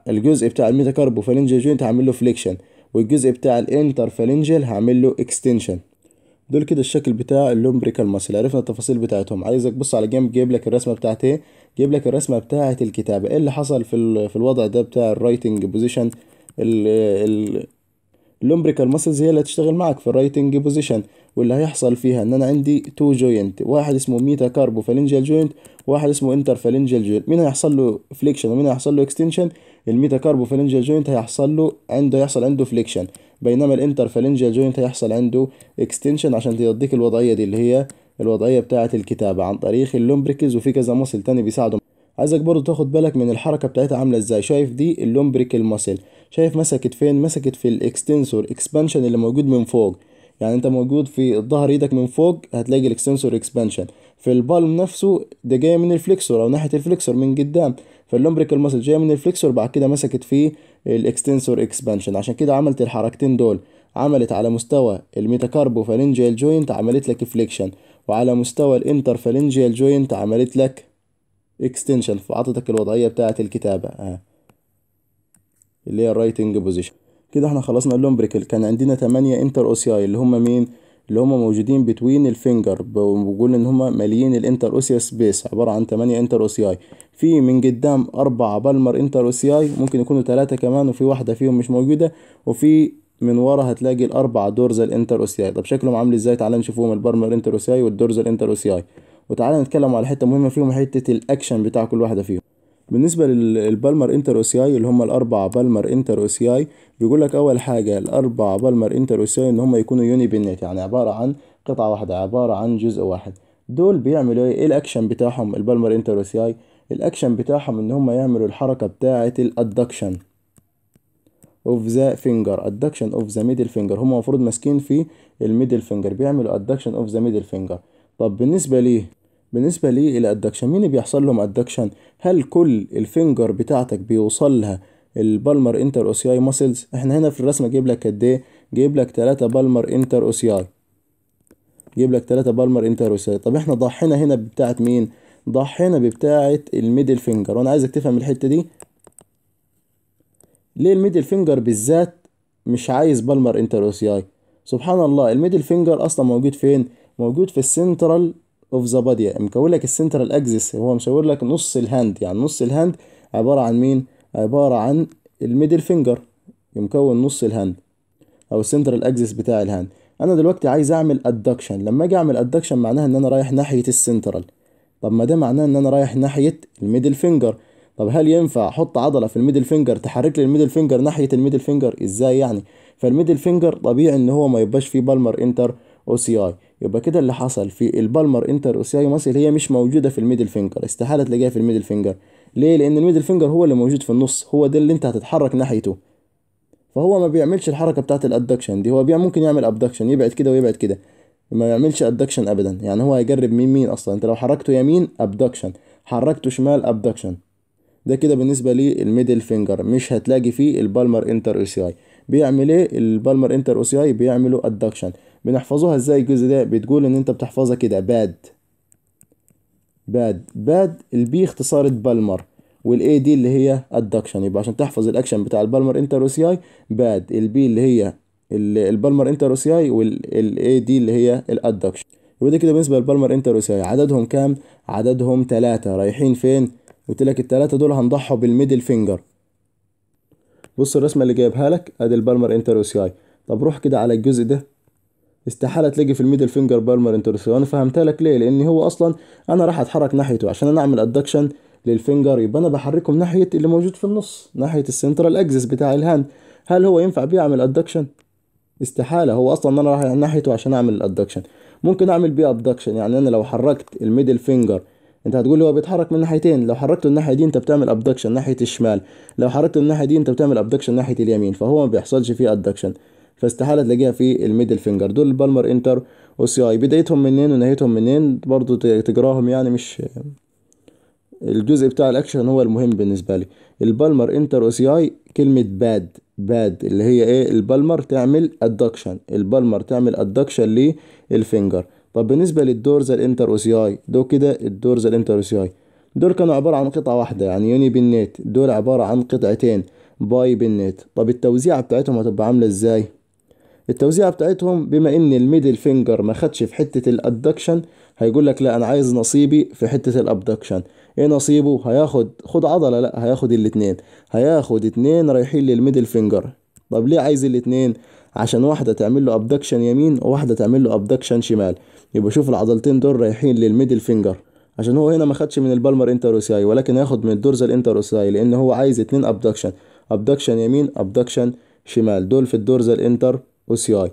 الجزء بتاع الميتا كاربو فالنجيال جوينت هعمل له فليكشن، والجزء بتاع الانتر فالنجيال هعمل له اكستنشن. دول كده الشكل بتاع اللومبريكال ماسل. عرفنا التفاصيل بتاعتهم. عايزك بص على جنب، جايب لك الرسمه بتاعت ايه؟ جايب لك الرسمه بتاعت الكتابه. ايه اللي حصل في الوضع ده بتاع الرايتنج بوزيشن؟ اللومبريكال ماسلز هي اللي هتشتغل معك في الرايتنج بوزيشن. واللي هيحصل فيها ان انا عندي تو جوينت، واحد اسمه ميتا كاربو فالنجيال جوينت وواحد اسمه انتر فالنجيال جوينت. مين هيحصل له فليكشن ومين هيحصل له اكستنشن؟ الميتا كاربو فالنجيال جوينت هيحصل عنده فليكشن، بينما الانتر فالنجيال جوينت هيحصل عنده اكستنشن، عشان تديك الوضعيه دي اللي هي الوضعية بتاعة الكتابة عن طريق اللومبريكلز، وفي كذا مصل تاني بيساعدهم. عايزك برضو تاخد بالك من الحركة بتاعتها عاملة ازاي. شايف دي اللومبريكال ماسل، شايف مسكت فين؟ مسكت في الاكستنسور اكسبانشن اللي موجود من فوق. يعني انت موجود في الظهر ايدك من فوق هتلاقي الاكستنسور اكسبانشن، في البالم نفسه ده جاي من الفليكسور او ناحية الفليكسور من قدام، فاللومبريكال ماسل جاي من الفليكسور بعد كده مسكت في الاكستنسور اكسبانشن، عشان كده عملت الحركتين دول. عملت على مستوى الميتاكاربو فالنجيال جوينت عملت لك فليكشن، وعلى مستوى الانتر فالنجيال جوينت عملت لك اكستنشن، فعطتك الوضعية بتاعة الكتابة اللي هي الرايتنج بوزيشن. كده احنا خلصنا اللومبريكال. كان عندنا 8 انتر اوسياي اللي هم مين؟ اللي هم موجودين بتوين الفينجر، بقول ان هم ماليين الانتر اوسيا سبيس، عبارة عن 8 انتر اوسياي. في من قدام 4 بالمر انتر اوسياي، ممكن يكونوا 3 كمان وفي واحدة فيهم مش موجودة، وفي من ورا هتلاقي الأربع دورزال انتر اوسياي. طب شكلهم عامل ازاي؟ تعال نشوفهم، البالمر انتر اوسياي والدورزال انتر اوسياي. وتعالى نتكلم على حتة مهمة فيهم، حتة الأكشن بتاع كل واحدة فيهم. بالنسبة للبالمر انتر اوسياي اللي هم الأربع بالمر انتر اوسياي، بيقول لك أول حاجة الأربع بالمر انتر اوسياي إن هم يكونوا يوني بنت، يعني عبارة عن قطعة واحدة، عبارة عن جزء واحد. دول بيعملوا ايه الأكشن بتاعهم؟ البالمر انتر اوسياي الأكشن بتاعهم إن هم يعملوا الحركة بتاعة الأدكشن اوف ذا فينجر، ادكشن اوف ذا ميدل فينجر. هم المفروض ماسكين في الميدل فينجر، بيعملوا ادكشن اوف ذا ميدل فينجر. طب بالنسبة لي الى ادكشن، مين بيحصل لهم ادكشن؟ هل كل الفينجر بتاعتك بيوصل لها البالمر انتر اوسياي ماسلز؟ احنا هنا في الرسمة جايب لك قد ايه؟ جايب لك 3 بالمر انتر اوسياي، جايب لك 3 بالمر انتر اوسياي. طب احنا ضحينا هنا بتاعت مين؟ ضحينا بتاعت الميدل فينجر، وانا عايزك تفهم الحتة دي. ليه الميدل فينجر بالذات مش عايز بالمر انتر اوسياي؟ سبحان الله، الميدل فينجر اصلا موجود فين؟ موجود في السنترال اوف ذا بادي، مكون لك السنترال اكسس، هو مشاور لك نص الهاند، يعني نص الهاند عبارة عن مين؟ عبارة عن الميدل فينجر، مكون نص الهاند او السنترال اكسس بتاع الهاند. انا دلوقتي عايز اعمل ادكشن، لما اجي اعمل ادكشن معناها ان انا رايح ناحية السنترال. طب ما ده معناه ان انا رايح ناحية الميدل فينجر. طب هل ينفع احط عضلة في الميدل فينجر تحرك لي الميدل فينجر ناحية الميدل فينجر؟ ازاي يعني؟ فالميدل فينجر طبيعي ان هو ما يبقاش فيه بالمر انتر اوسياي. يبقى كده اللي حصل في البالمر انتر اوسياي ماسل هي مش موجودة في الميدل فينجر، استحالة تلاقيها في الميدل فينجر. ليه؟ لان الميدل فينجر هو اللي موجود في النص، هو ده اللي انت هتتحرك ناحيته. فهو ما بيعملش الحركة بتاعت الادكشن دي، هو ممكن يعمل ابدكشن، يبعد كده ويبعد كده، ما يعملش ادكشن ابدا. يعني هو هيجرب مين اصلا؟ انت لو حركته يمين ابدكشن، حركته شمال ابدكشن. ده كده بالنسبه لي الميدل فينجر، مش هتلاقي فيه البالمر انتر اوسياي. بيعمل ايه البالمر انتر اوسياي؟ بيعملوا ادكشن. بنحفظوها ازاي الجزء ده؟ بتقول ان انت بتحفظها كده باد باد، البي اختصارة بالمر، والاي دي اللي هي ادكشن. يبقى عشان تحفظ الاكشن بتاع البالمر انتر اوسياي باد، البي اللي هي البالمر انتر اوسياي، والاي دي اللي هي الادكشن. وده كده بالنسبة للبالمر انتر اوسياي. عددهم كام؟ عددهم 3. رايحين فين؟ قلت لك ال3 دول هنضحوا بالميدل فينجر. بص الرسمة اللي جايبها لك ادي البالمر انتر اوسياي. طب روح كده على الجزء ده، استحالة تلاقي في الميدل فينجر بالمر انتر اوسياي. وانا فهمتها لك ليه؟ لان هو اصلا انا راح اتحرك ناحيته عشان انا اعمل ادكشن للفينجر، يبقى انا بحركهم ناحية اللي موجود في النص، ناحية السنترال اكسس بتاع الهاند. هل هو ينفع بيعمل ادكشن؟ استحالة، هو اصلا انا رايح ناحيته عشان اعمل الادكشن. ممكن اعمل بيه ابدكشن، يعني انا لو حركت الميدل فينجر، انت هتقول لي هو بيتحرك من ناحيتين، لو حركته الناحية دي انت بتعمل ابدكشن ناحية الشمال، لو حركته الناحية دي انت بتعمل ابدكشن ناحية اليمين، فهو ما بيحصلش فيه ادكشن. فاستحالة تلاقيها في الميدل فينجر. دول البالمر انتر اوسياي، بدايتهم منين ونهايتهم منين برضو تقراهم، يعني مش الجزء بتاع الاكشن هو المهم بالنسبه لي. البالمر انتر اوسياي كلمه باد اللي هي ايه؟ البالمر تعمل ادكشن، البالمر تعمل ادكشن للفينجر. طب بالنسبه للدورزال انتر اوسياي، دول كده الدورزال انتر اوسياي دول كانوا عباره عن قطعه واحده، يعني يوني بنيت، دول عباره عن قطعتين باي بنيت. طب التوزيعه بتاعتهم هتبقى عامله ازاي؟ التوزيعة بتاعتهم بما ان الميدل فينجر ما خدش في حتة الادكشن، هيقول لك لا انا عايز نصيبي في حتة الابدكشن. ايه نصيبه؟ خد عضلة، لا هياخد الاتنين، هياخد 2 رايحين للميدل فينجر. طب ليه عايز الاتنين؟ عشان واحدة تعمل له ابدكشن يمين وواحدة تعمل له ابدكشن شمال. يبقى شوف العضلتين دول رايحين للميدل فينجر، عشان هو هنا ما خدش من البالمر انتروسياي ولكن هياخد من الدورزال انتروسياي، لان هو عايز 2 ابدكشن، ابدكشن يمين ابدكشن شمال، دول في الدورزال انتر اوسياي.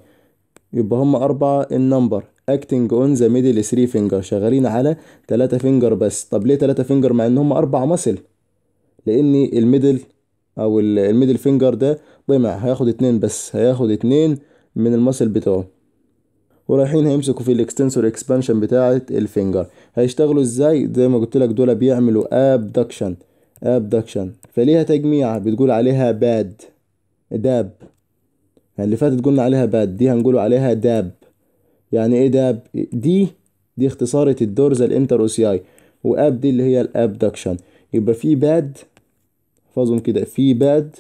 يبقى هم 4 النمبر acting on the middle 3 finger، شغالين على 3 فينجر بس. طب ليه 3 فينجر مع ان هم 4 مصل؟ لان الميدل او الميدل فينجر ده ضمع، هياخد 2 بس، هياخد 2 من المصل بتاعه، ورايحين هيمسكوا في الاكستنسور اكسبانشن بتاعه الفينجر. هيشتغلوا ازاي؟ زي ما قلت لك دول بيعملوا ابدكشن، فليها تجميع بتقول عليها باد، داب. اللي فاتت قلنا عليها باد، دي هنقولوا عليها داب. يعني ايه داب؟ دي اختصارة الدورزال انتر اوسياي، واب دي اللي هي الابدكشن. يبقى في باد، فاظن كده، في باد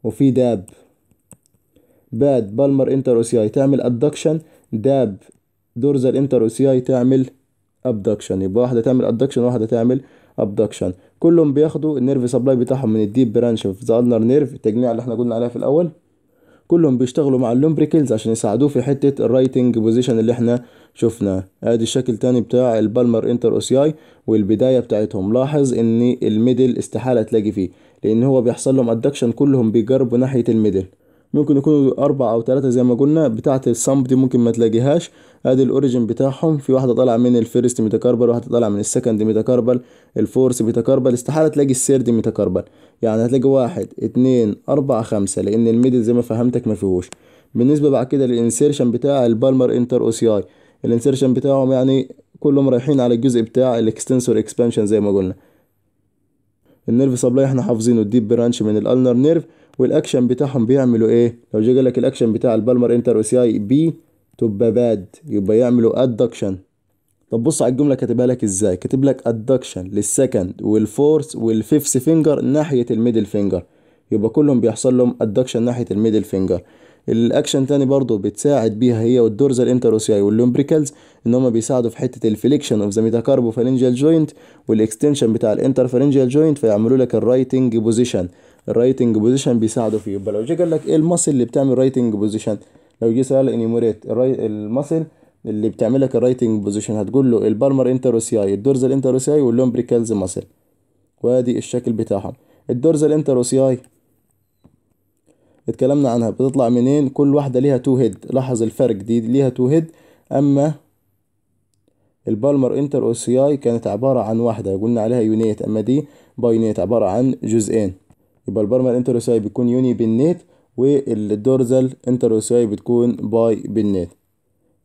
وفي داب. باد بالمر انتر اوسياي تعمل ادكشن، داب دورزال انتر اوسياي تعمل ابدكشن. يبقى واحده تعمل ادكشن وواحده تعمل ابدكشن. كلهم بياخدوا النيرف سبلاي بتاعهم من الديب برانش اوف ذا النر نيرف، التجميع اللي احنا قلنا عليها في الاول. كلهم بيشتغلوا مع اللومبريكلز عشان يساعدوه في حته الرايتنج بوزيشن اللي احنا شفناه. ادي الشكل تاني بتاع البالمر انتر اوسياي والبدايه بتاعتهم. لاحظ ان الميدل استحاله تلاقي فيه، لان هو بيحصل لهم ادكشن، كلهم بيقربوا ناحيه الميدل. ممكن يكونوا 4 أو 3 زي ما قلنا. بتاعة الصمب دي ممكن ما تلاقيهاش. ادي الاوريجين بتاعهم، في واحدة طالعة من الفيرست ميتاكاربال، واحدة طالعة من السكند ميتاكاربال، الفورس ميتاكاربال. استحالة تلاقي السيرد ميتاكاربال. يعني هتلاقي 1 2 4 5، لان الميدل زي ما فهمتك ما فيهوش. بالنسبة بعد كده للانسيرشن بتاع البالمر انتر اوسياي، الانسيرشن بتاعهم يعني كلهم رايحين على الجزء بتاع الاكستنسور اكسبانشن زي ما قلنا. النيرف سبلاي احنا حافظينه الديب برانش من الالنر نيرف. والاكشن بتاعهم بيعملوا ايه؟ لو جه قال لك الاكشن بتاع البالمر انتر اوسياي بي تبقى باد، يبقى يعملوا ادكشن. طب بص على الجمله كاتبها لك ازاي. كاتب لك ادكشن للسكند والفورث والفيفث فينجر ناحيه الميدل فينجر، يبقى كلهم بيحصل لهم ادكشن ناحيه الميدل فينجر. الاكشن تاني برضو بتساعد بيها هي والدورزال انتروسياي واللومبريكالز، ان هم بيساعدوا في حته الفليكشن اوف ذا ميتاكاربوفالنجيال جوينت والاكستنشن بتاع الانترفالنجيال جوينت، فيعملوا لك الرايتنج بوزيشن. الرايتنج بوزيشن بيساعدوا فيه. يبقى لو جه قال لك ايه المصل اللي بتعمل رايتنج بوزيشن، لو جه سؤال انيموريت المصل اللي بتعمل لك الرايتنج بوزيشن، هتقول له البالمر انتروسياي، الدورزال انتروسياي، واللومبريكالز ماسل. وادي الشكل بتاعهم. الدورزال انتروسياي اتكلمنا عنها، بتطلع منين؟ كل واحدة ليها تو هيد. لاحظ الفرق، دي ليها تو هيد، اما البالمر انتر اوسياي كانت عبارة عن واحدة قلنا عليها يونيت، اما دي باينيت عبارة عن جزئين. يبقى البالمر انتر اوسياي بتكون يوني بالنيت، والدورزال انتر اوسياي بتكون باي بالنيت.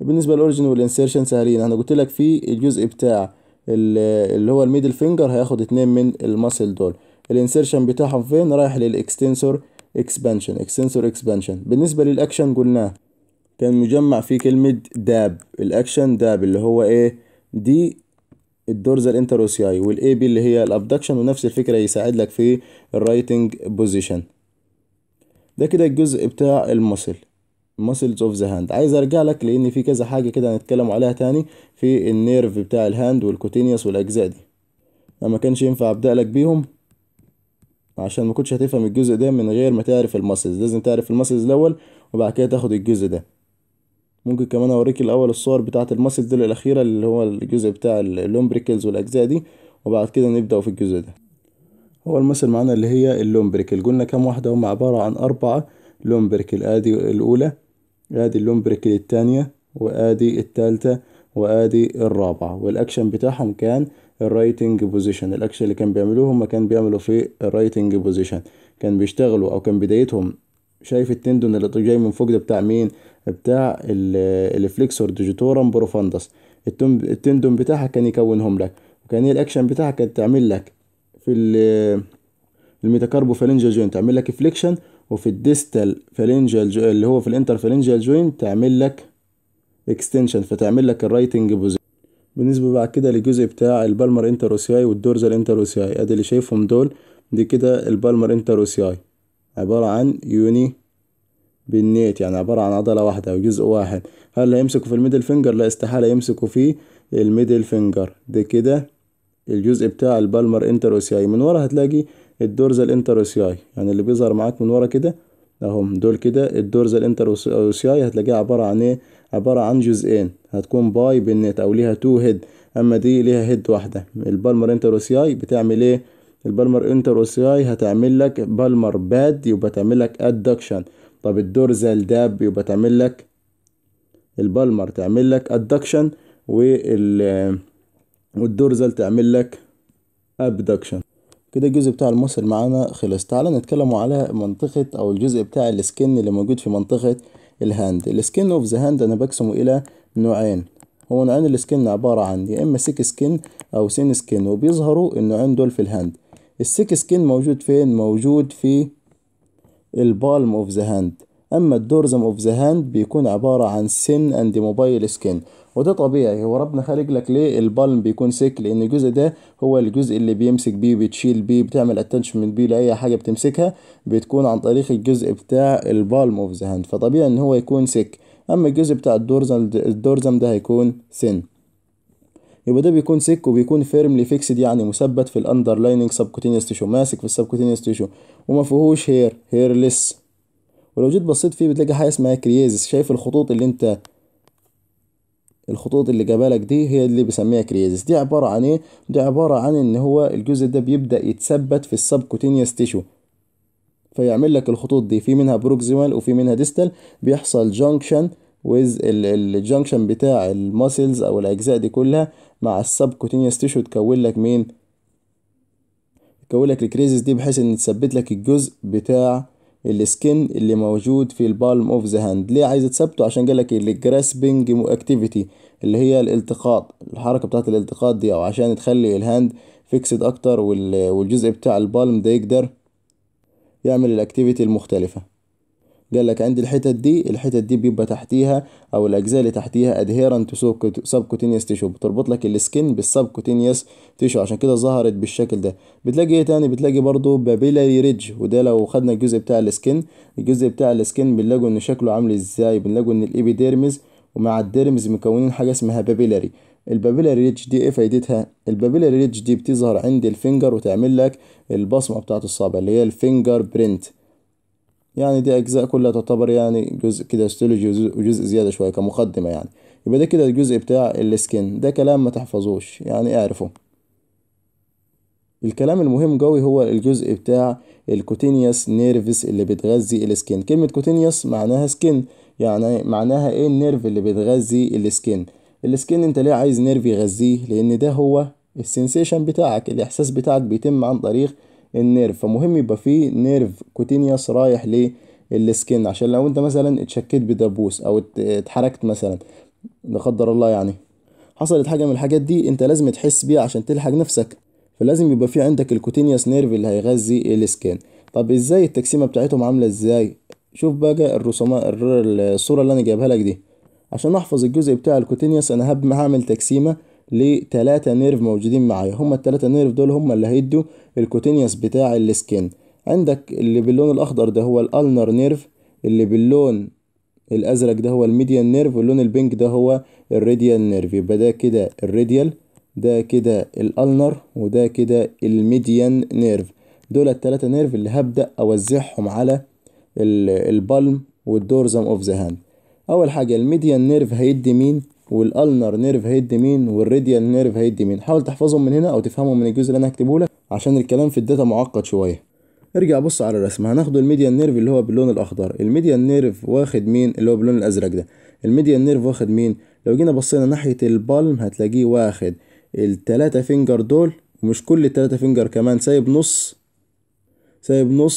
بالنسبة للاوريجن والانسيرشن سهلين. انا قلت لك في الجزء بتاع اللي هو الميدل فينجر هياخد 2 من الماسل دول. الانسيرشن بتاعهم فين؟ رايح للاكستنسور اكسبانشن. بالنسبة للاكشن قلناه كان مجمع فيه كلمة داب. الاكشن داب اللي هو ايه؟ دي الدورزال انتروسياي، والاي بي اللي هي الابدكشن، ونفس الفكرة يساعد لك في الرايتنج بوزيشن. ده كده الجزء بتاع المسل، muscles of the hand. عايز ارجع لك لان في كذا حاجة كده هنتكلم عليها تاني في النيرف بتاع الهاند والكوتينيوس والاجزاء دي. ما كانش ينفع ابدأ لك بيهم عشان ما كنتش هتفهم الجزء ده من غير ما تعرف المسلز. لازم تعرف المسلز الاول وبعد كده تاخد الجزء ده. ممكن كمان اوريك الاول الصور بتاعه المسلز دول الاخيره اللي هو الجزء بتاع اللومبريكلز والاجزاء دي، وبعد كده نبدأ في الجزء ده. هو المسل معانا اللي هي اللومبريكل. قلنا كم واحده؟ هم عباره عن 4 لومبريكل. ادي الاولى، ادي اللومبريكل الثانيه، وادي الثالثه، وادي الرابعه. والاكشن بتاعهم كان الرايتنج بوزيشن. الاكشن اللي كان بيعملوه هم كان بيعملوا في الرايتنج بوزيشن. كان بيشتغلوا او كان بدايتهم، شايف التندون اللي جاي من فوق ده بتاع مين؟ بتاع الفليكسور ديجيتورم بروفاندس. التندون بتاعها كان يكونهم لك، وكان الاكشن بتاعها كانت تعمل لك في الميتاكاربو فالنجيال جوينت تعمل لك فليكشن، وفي الديستال فالنجيال اللي هو في الانتر فالنجيال جوينت تعمل لك اكستنشن، فتعمل لك الرايتنج بوزيشن. بالنسبه بعد كده للجزء بتاع البالمر انتروسياي والدورزال انتروسياي، ادي اللي شايفهم دول. دي كده البالمر انتروسياي عباره عن يوني بالنيت، يعني عباره عن عضله واحده وجزء واحد. هل هيمسكوا في الميدل فينجر؟ لا، استحاله يمسكوا في الميدل فينجر. ده كده الجزء بتاع البالمر انتروسياي. من ورا هتلاقي الدورزال انتروسياي، يعني اللي بيظهر معاك من ورا كده اهم دول كده الدورزال انتروسياي. هتلاقيها عبارة عن ايه؟ عبارة عن جزئين، هتكون باي بالنت او ليها تو هيد، اما دي ليها هيد واحدة. البالمر انتروسياي بتعمل ايه؟ البالمر انتروسياي هتعمل لك بالمر باد، يبقى تعمل لك ادكشن. طب الدورزال داب يبقى تعمل لك البالمر تعمل لك ادكشن، والدورزال تعمل لك ابدكشن. كده الجزء بتاع المصل معانا خلص. تعالى نتكلم على منطقة او الجزء بتاع السكن اللي موجود في منطقة الهاند. السكن اوف ذا هاند انا بقسمه الى نوعين. هو نوعين السكن عبارة عن يا اما سيك سكن او سين سكن، وبيظهروا النوعين دول في الهاند. السيك سكن موجود فين؟ موجود في البالم اوف ذا هاند. اما الدورزم اوف ذا هاند بيكون عبارة عن سن اند موبايل سكن، وده طبيعي. هو ربنا خالق لك ليه البالم بيكون سيك؟ لان الجزء ده هو الجزء اللي بيمسك بيه، بتشيل بيه، بتعمل اتنشمنت بيه لاي حاجة بتمسكها، بتكون عن طريق الجزء بتاع البالم اوف ذا هاند، فطبيعي ان هو يكون سيك. اما الجزء بتاع الدورزم ده هيكون سن. يبقى ده بيكون سيك وبيكون فيرملي فيكسد، يعني مثبت في الاندرلايننج سبكوتينيوس تيشو، ماسك في السبكوتينيوس تيشو، وما فيهوش هيرلس. ولو جيت بصيت فيه بتلاقي حاجه اسمها كريازيس. شايف الخطوط اللي انت، الخطوط اللي جابالك دي هي اللي بسميها كريازيس. دي عباره عن ايه؟ دي عباره عن ان هو الجزء ده بيبدا يتثبت في السبكوتينيوس تيشو، فيعمل لك الخطوط دي، في منها بروكسيمال وفي منها ديستال. بيحصل جانكشن ويز الجانكشن بتاع الماسلز او الاجزاء دي كلها مع السبكوتينيوس تيشو، تكون لك مين؟ تكون لك الكريزيس دي، بحيث ان تثبت لك الجزء بتاع السكن اللي موجود في البالم اوف ذا هاند. ليه عايز تثبته؟ عشان قال لك الجراسبنج اكتيفيتي، اللي هي الالتقاط، الحركه بتاعه الالتقاط دي، او عشان تخلي الهاند فيكسد اكتر، والجزء بتاع البالم ده يقدر يعمل الاكتيفيتي المختلفه. قال لك عندي الحتت دي بيبقى تحتيها، او الاجزاء اللي تحتيها adherent to subcutaneous tissue، بتربط لك السكن بالسبكوتينيوس تيشو، عشان كده ظهرت بالشكل ده. بتلاقي ايه تاني؟ بتلاقي برضو بابيلاري ريدج، وده لو خدنا الجزء بتاع السكن، الجزء بتاع السكن بنلاقوا ان شكله عامل ازاي؟ بنلاقوا ان الابيديرمز ومع الديرمز مكونين حاجه اسمها بابيلاري. البابيلاري ريدج دي ايه فايدتها؟ البابيلاري ريدج دي بتظهر عند الفينجر وتعمل لك البصمه بتاعت الصابع اللي هي الفينجر برينت. يعني دي أجزاء كلها تعتبر يعني جزء كده هيستولوجي، وجزء زيادة شوية كمقدمة يعني. يبقى ده كده الجزء بتاع السكن. ده كلام ما تحفظوش، يعني اعرفه. الكلام المهم قوي هو الجزء بتاع الكوتينيوس نيرفز اللي بتغذي السكن. كلمة كوتينيوس معناها سكن، يعني معناها ايه؟ النيرف اللي بتغذي السكن. السكن انت ليه عايز نيرف يغذيه؟ لان ده هو السنسيشن بتاعك، الاحساس بتاعك بيتم عن طريق النيرف، فمهم يبقى فيه نيرف كوتينيوس رايح للسكن، عشان لو انت مثلا اتشكيت بدبوس او اتحركت مثلا لا قدر الله، يعني حصلت حاجة من الحاجات دي، انت لازم تحس بيها عشان تلحق نفسك، فلازم يبقى في عندك الكوتينيوس نيرف اللي هيغذي السكين. طب ازاي التقسيمة بتاعتهم عاملة ازاي؟ شوف بقى الرسومات، الصورة اللي انا جايبها لك دي. عشان احفظ الجزء بتاع الكوتينيوس انا هعمل تقسيمة لتلاتة نيرف موجودين معايا. هما التلاتة نيرف دول هما اللي هيدوا الكوتينيوس بتاع السكين. عندك اللي باللون الاخضر ده هو الالنر نيرف، اللي باللون الازرق ده هو الميديان نيرف، واللون البينك ده هو الراديال نيرف. يبقى ده كده الراديال، ده كده الالنر، وده كده الميديان نيرف. دول التلاتة نيرف اللي هبدأ اوزعهم على البالم والدورزم اوف ذا هاند. اول حاجة الميديان نيرف هيدي مين، والالنر نيرف هيدي مين، والراديال نيرف هيدي مين. حاول تحفظهم من هنا او تفهمهم من الجزء اللي انا هكتبه لك، عشان الكلام في الداتا معقد شوية. ارجع بص على الرسم. هناخده الميديان نيرف اللي هو باللون الاخضر. الميديان نيرف واخد مين؟ اللي هو باللون الازرق ده. الميديان نيرف واخد مين؟ لو جينا بصينا ناحية البالم هتلاقيه واخد التلاتة فينجر دول، ومش كل التلاتة فينجر كمان، سايب نص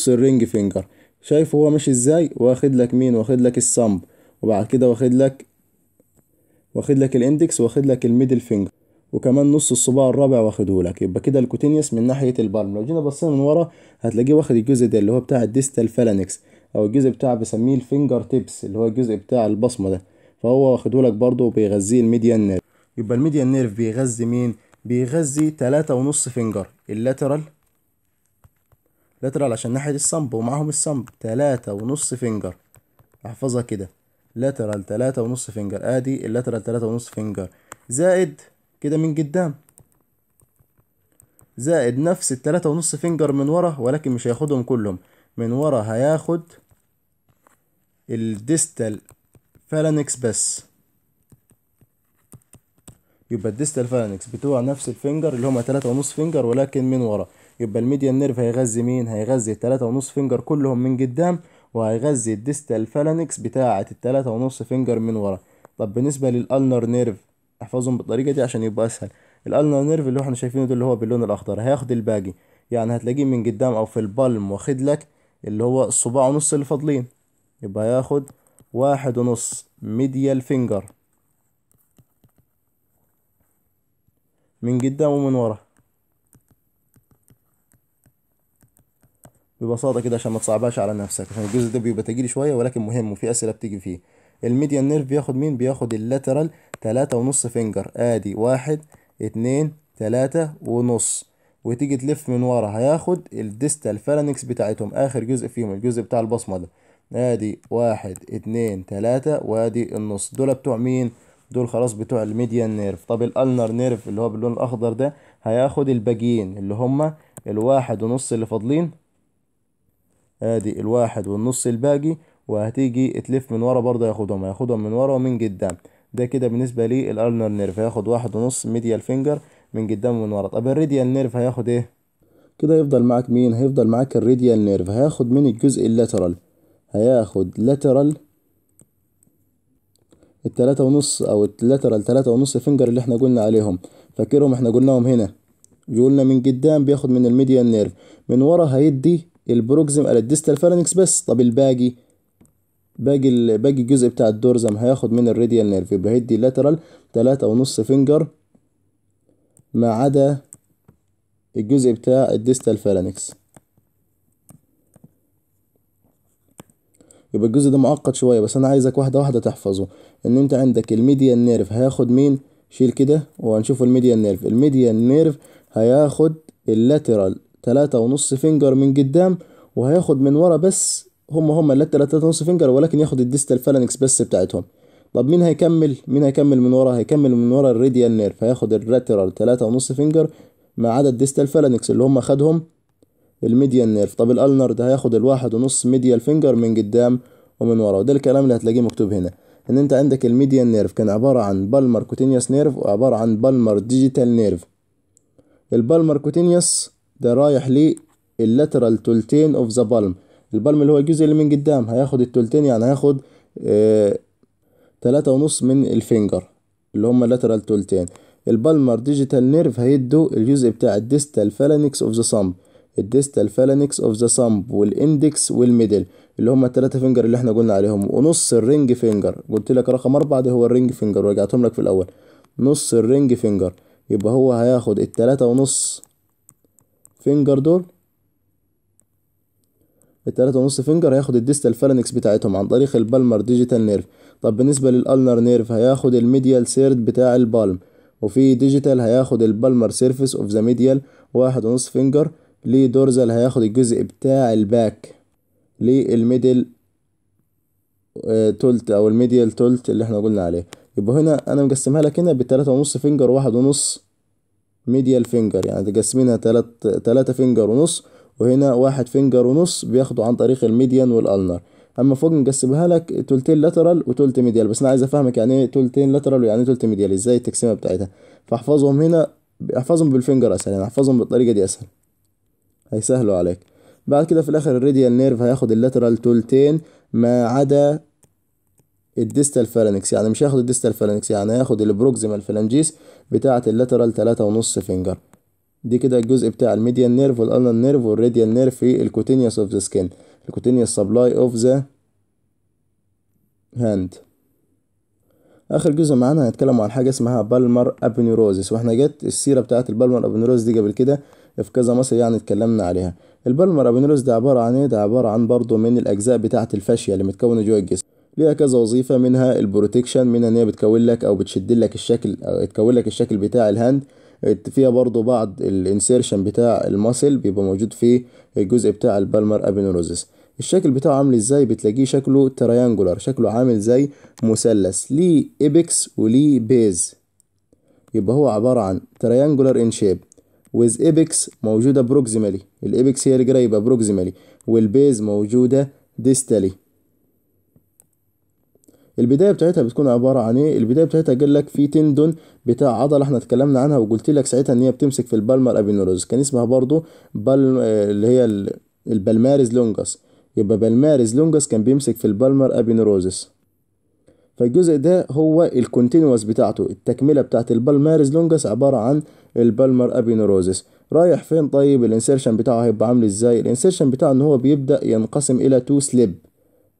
الرينج فينجر. شايف هو ماشي ازاي؟ واخد لك مين؟ واخد لك الصمب، وبعد كده واخد لك الاندكس، واخد لك الميدل فينجر، وكمان نص الصباع الرابع واخده لك. يبقى كده الكوتينيوس من ناحيه البالم. لو جينا بصينا من ورا هتلاقيه واخد الجزء ده اللي هو بتاع الديستال فالانكس، او الجزء بتاع بسميه الفينجر تيبس، اللي هو الجزء بتاع البصمه ده، فهو واخده لك برضه وبيغذيه الميديان نيرف. يبقى الميديان نيرف بيغذي مين؟ بيغذي 3.5 فينجر اللاترال، لاترال عشان ناحيه الصمب ومعاهم الصمب 3.5 فينجر. احفظها كده، لاترال 3.5 فينجر. ادي اللاترال 3.5 فينجر، زائد كده من قدام، زائد نفس ال3.5 فينجر من ورا، ولكن مش هياخدهم كلهم. من ورا هياخد الديستال فالانكس بس. يبقى الديستال فالانكس بتوع نفس الفينجر اللي هما 3.5 فينجر ولكن من ورا. يبقى الميديان نيرف هيغذي مين؟ هيغذي ال3.5 فينجر كلهم من قدام، وهيغذي الديستال فالانكس بتاعة ال3.5 فينجر من ورا. طب بالنسبة للألنر نيرف احفظهم بالطريقة دي عشان يبقى أسهل. الألنر نيرف اللي هو احنا شايفينه ده اللي هو باللون الأخضر هياخد الباقي، يعني هتلاقيه من قدام أو في البالم واخد لك اللي هو الصباع ونص اللي فاضلين، يبقى هياخد 1.5 ميديال فينجر من قدام ومن ورا. ببساطة كده عشان ما تصعبهاش على نفسك، عشان الجزء ده بيبقى تقيل شوية ولكن مهم وفي أسئلة بتيجي فيه. الميديان نيرف بياخد مين؟ بياخد اللاترال 3.5 فينجر، ادي 1 2 3.5، وتيجي تلف من ورا هياخد الديستال فالانكس بتاعتهم آخر جزء فيهم، الجزء بتاع البصمة ده، ادي 1 2 3 وادي النص. دول بتوع مين؟ دول خلاص بتوع الميديان نيرف. طب الألنر نيرف اللي هو باللون الأخضر ده هياخد الباقيين اللي هما الواحد ونص اللي فاضلين، ادي الواحد والنص الباقي، وهتيجي تلف من ورا برضه هياخدهم من ورا ومن قدام. ده كده بالنسبة لي الالنر نيرف هياخد 1.5 ميديال فينجر من قدام ومن ورا. طب الريديال نيرف هياخد ايه؟ كده يفضل معاك مين؟ هيفضل معاك الريديال نيرف، هياخد من الجزء اللاترال، هياخد لاترال 3.5 او اللاترال 3.5 فينجر اللي احنا قلنا عليهم، فاكرهم احنا قلناهم هنا. قلنا من قدام بياخد من الميديان نيرف، من ورا هيدي البروكسيم على الديستال فالانكس بس. طب الباقي، باقي الجزء بتاع الدورزم هياخد من الراديال نيرف، يبقى هيدي لاترال 3.5 فينجر ما عدا الجزء بتاع الديستال فالانكس. يبقى الجزء ده معقد شوية بس أنا عايزك واحدة واحدة تحفظه. إن أنت عندك الميديان نيرف هياخد مين؟ شيل كده وهنشوف الميديان نيرف. الميديان نيرف هياخد اللاترال 3.5 فينجر من قدام، وهياخد من ورا بس هما اللاترال 3.5 فينجر، ولكن ياخد الديستال فالانكس بس بتاعتهم. طب مين هيكمل؟ مين هيكمل من ورا؟ هيكمل من ورا الراديال نيرف، هياخد اللاترال 3.5 فينجر ما عدا الديستال فالانكس اللي هم خدهم الميديال نيرف. طب الالنر ده هياخد الواحد ونص ميديال فينجر من قدام ومن ورا. وده الكلام اللي هتلاقيه مكتوب هنا، ان انت عندك الميديال نيرف كان عبارة عن بالمر كوتينيوس نيرف وعبارة عن بالمر ديجيتال نيرف. البالمر كوتينيوس ده رايح لللاترال تولتين اوف ذا بالم، البالم اللي هو الجزء اللي من قدام هياخد التولتين، يعني هياخد 3.5 من الفينجر اللي هم اللاترال تولتين. البالمر ديجيتال نيرف هيدوا الجزء بتاع الديستال فالانكس اوف ذا صامب، الديستال فالانكس اوف ذا صامب والاندكس والميدل اللي هم الثلاثة فينجر اللي احنا قلنا عليهم، ونص الرينج فينجر. قلت لك رقم 4 ده هو الرينج فينجر ورجعتهم لك في الأول، نص الرينج فينجر. يبقى هو هياخد ال3.5 فينجر دول، ال3.5 فينجر هياخد الديستال فالانكس بتاعتهم عن طريق البالمر ديجيتال نيرف. طب بالنسبة للألنر نيرف هياخد الميديال سيرد بتاع البالم، وفي ديجيتال هياخد البالمر سيرفيس اوف ذا ميديال 1.5 فينجر. لدورزال هياخد الجزء بتاع الباك للميدل تولت او الميديال تولت اللي احنا قلنا عليه. يبقى هنا انا مقسمها لك هنا ب3.5 فينجر و1.5 ميديال فينجر، يعني تقسمينها 3 فينجر ونص، وهنا 1 فينجر ونص بياخدوا عن طريق الميديان والالنر. اما فوق نقسمها لك تلتين لاترال وتلت ميديال، بس انا عايز افهمك يعني ايه تلتين لاترال ويعني ايه تلت ميديال، ازاي التقسيمه بتاعتها. فاحفظهم هنا، احفظهم بالفينجر اسهل، يعني احفظهم بالطريقه دي اسهل، هيسهلوا عليك. بعد كده في الاخر الراديال نيرف هياخد اللاترال تلتين ما عدا الديستال فالانكس، يعني مش هياخد الديستال فالانكس، يعني هياخد البروكسيمال فالانجيس بتاعة اللاترال 3.5 فينجر. دي كده الجزء بتاع الميديان نيرف والالنر نيرف والراديال نيرف في الكوتينيوس اوف ذا سكين، الكوتينيوس سبلاي اوف ذا هاند. اخر جزء معانا هنتكلم عن حاجه اسمها بالمر ابنيوروزيس، واحنا جت السيره بتاعه البالمر ابنيوروز دي قبل كده في كذا مصر يعني اتكلمنا عليها. البالمر ابنيوروز ده عباره عن ايه؟ ده عباره عن برضه من الاجزاء بتاعه الفاشيه اللي متكونه جوه الجسم، ليها كذا وظيفه، منها البروتكشن، منها ان هي بتكون لك او بتشد لك الشكل او تكون لك الشكل بتاع الهاند. فيها برضه بعض الانسيرشن بتاع الماسل بيبقى موجود في الجزء بتاع البالمر ابنيوروزيس. الشكل بتاعه عامل ازاي؟ بتلاقيه شكله تريانجولار، شكله عامل زي مثلث، ليه ايبكس وليه بيز. يبقى هو عبارة عن تريانجولار ان شيب with ايبكس موجودة بروكسيمالي، الايبكس هي اللي قريبة بروكسيمالي، والبيز موجودة ديستالي. البداية بتاعتها بتكون عبارة عن ايه؟ البداية بتاعتها قال لك في تندون بتاع عضلة احنا اتكلمنا عنها وقلت لك ساعتها ان هي بتمسك في البالمر ابينوروز، كان اسمها برضو اللي هي البلماريز لونجاس. يبقى بالماريز لونجاس كان بيمسك في البالمر ابينوروزس. فالجزء ده هو الكونتينوس بتاعته، التكملة بتاعت البالماريز لونجس عبارة عن البالمر ابينوروزس. رايح فين؟ طيب الانسيرشن بتاعه هيبقى عامل ازاي؟ الانسيرشن بتاعه ان هو بيبدأ ينقسم الى تو سليب،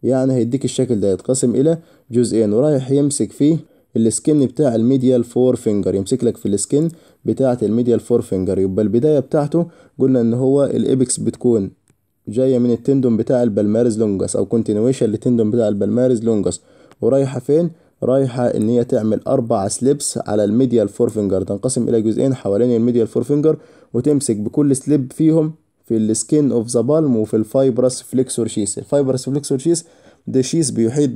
يعني هيديك الشكل ده يتقسم الى جزئين، ورايح يمسك فيه السكن بتاع الميديال فور فينجر، يمسك لك في السكن بتاعة الميديال فور فينجر. يبقى البداية بتاعته قلنا ان هو الابكس بتكون جاية من التندون بتاع البلمارز لونجس او كونتينويشن للتندون بتاع البلمارز لونجس، ورايحة فين؟ رايحة ان هي تعمل 4 سليبس على الميديال فور فينجر، تنقسم الى جزئين حوالين الميديال فور فينجر، وتمسك بكل سليب فيهم في السكين اوف ذا بالم وفي الفايبرس فليكسور شيس. الفايبرس فليكسور شيس ده شيس بيحيط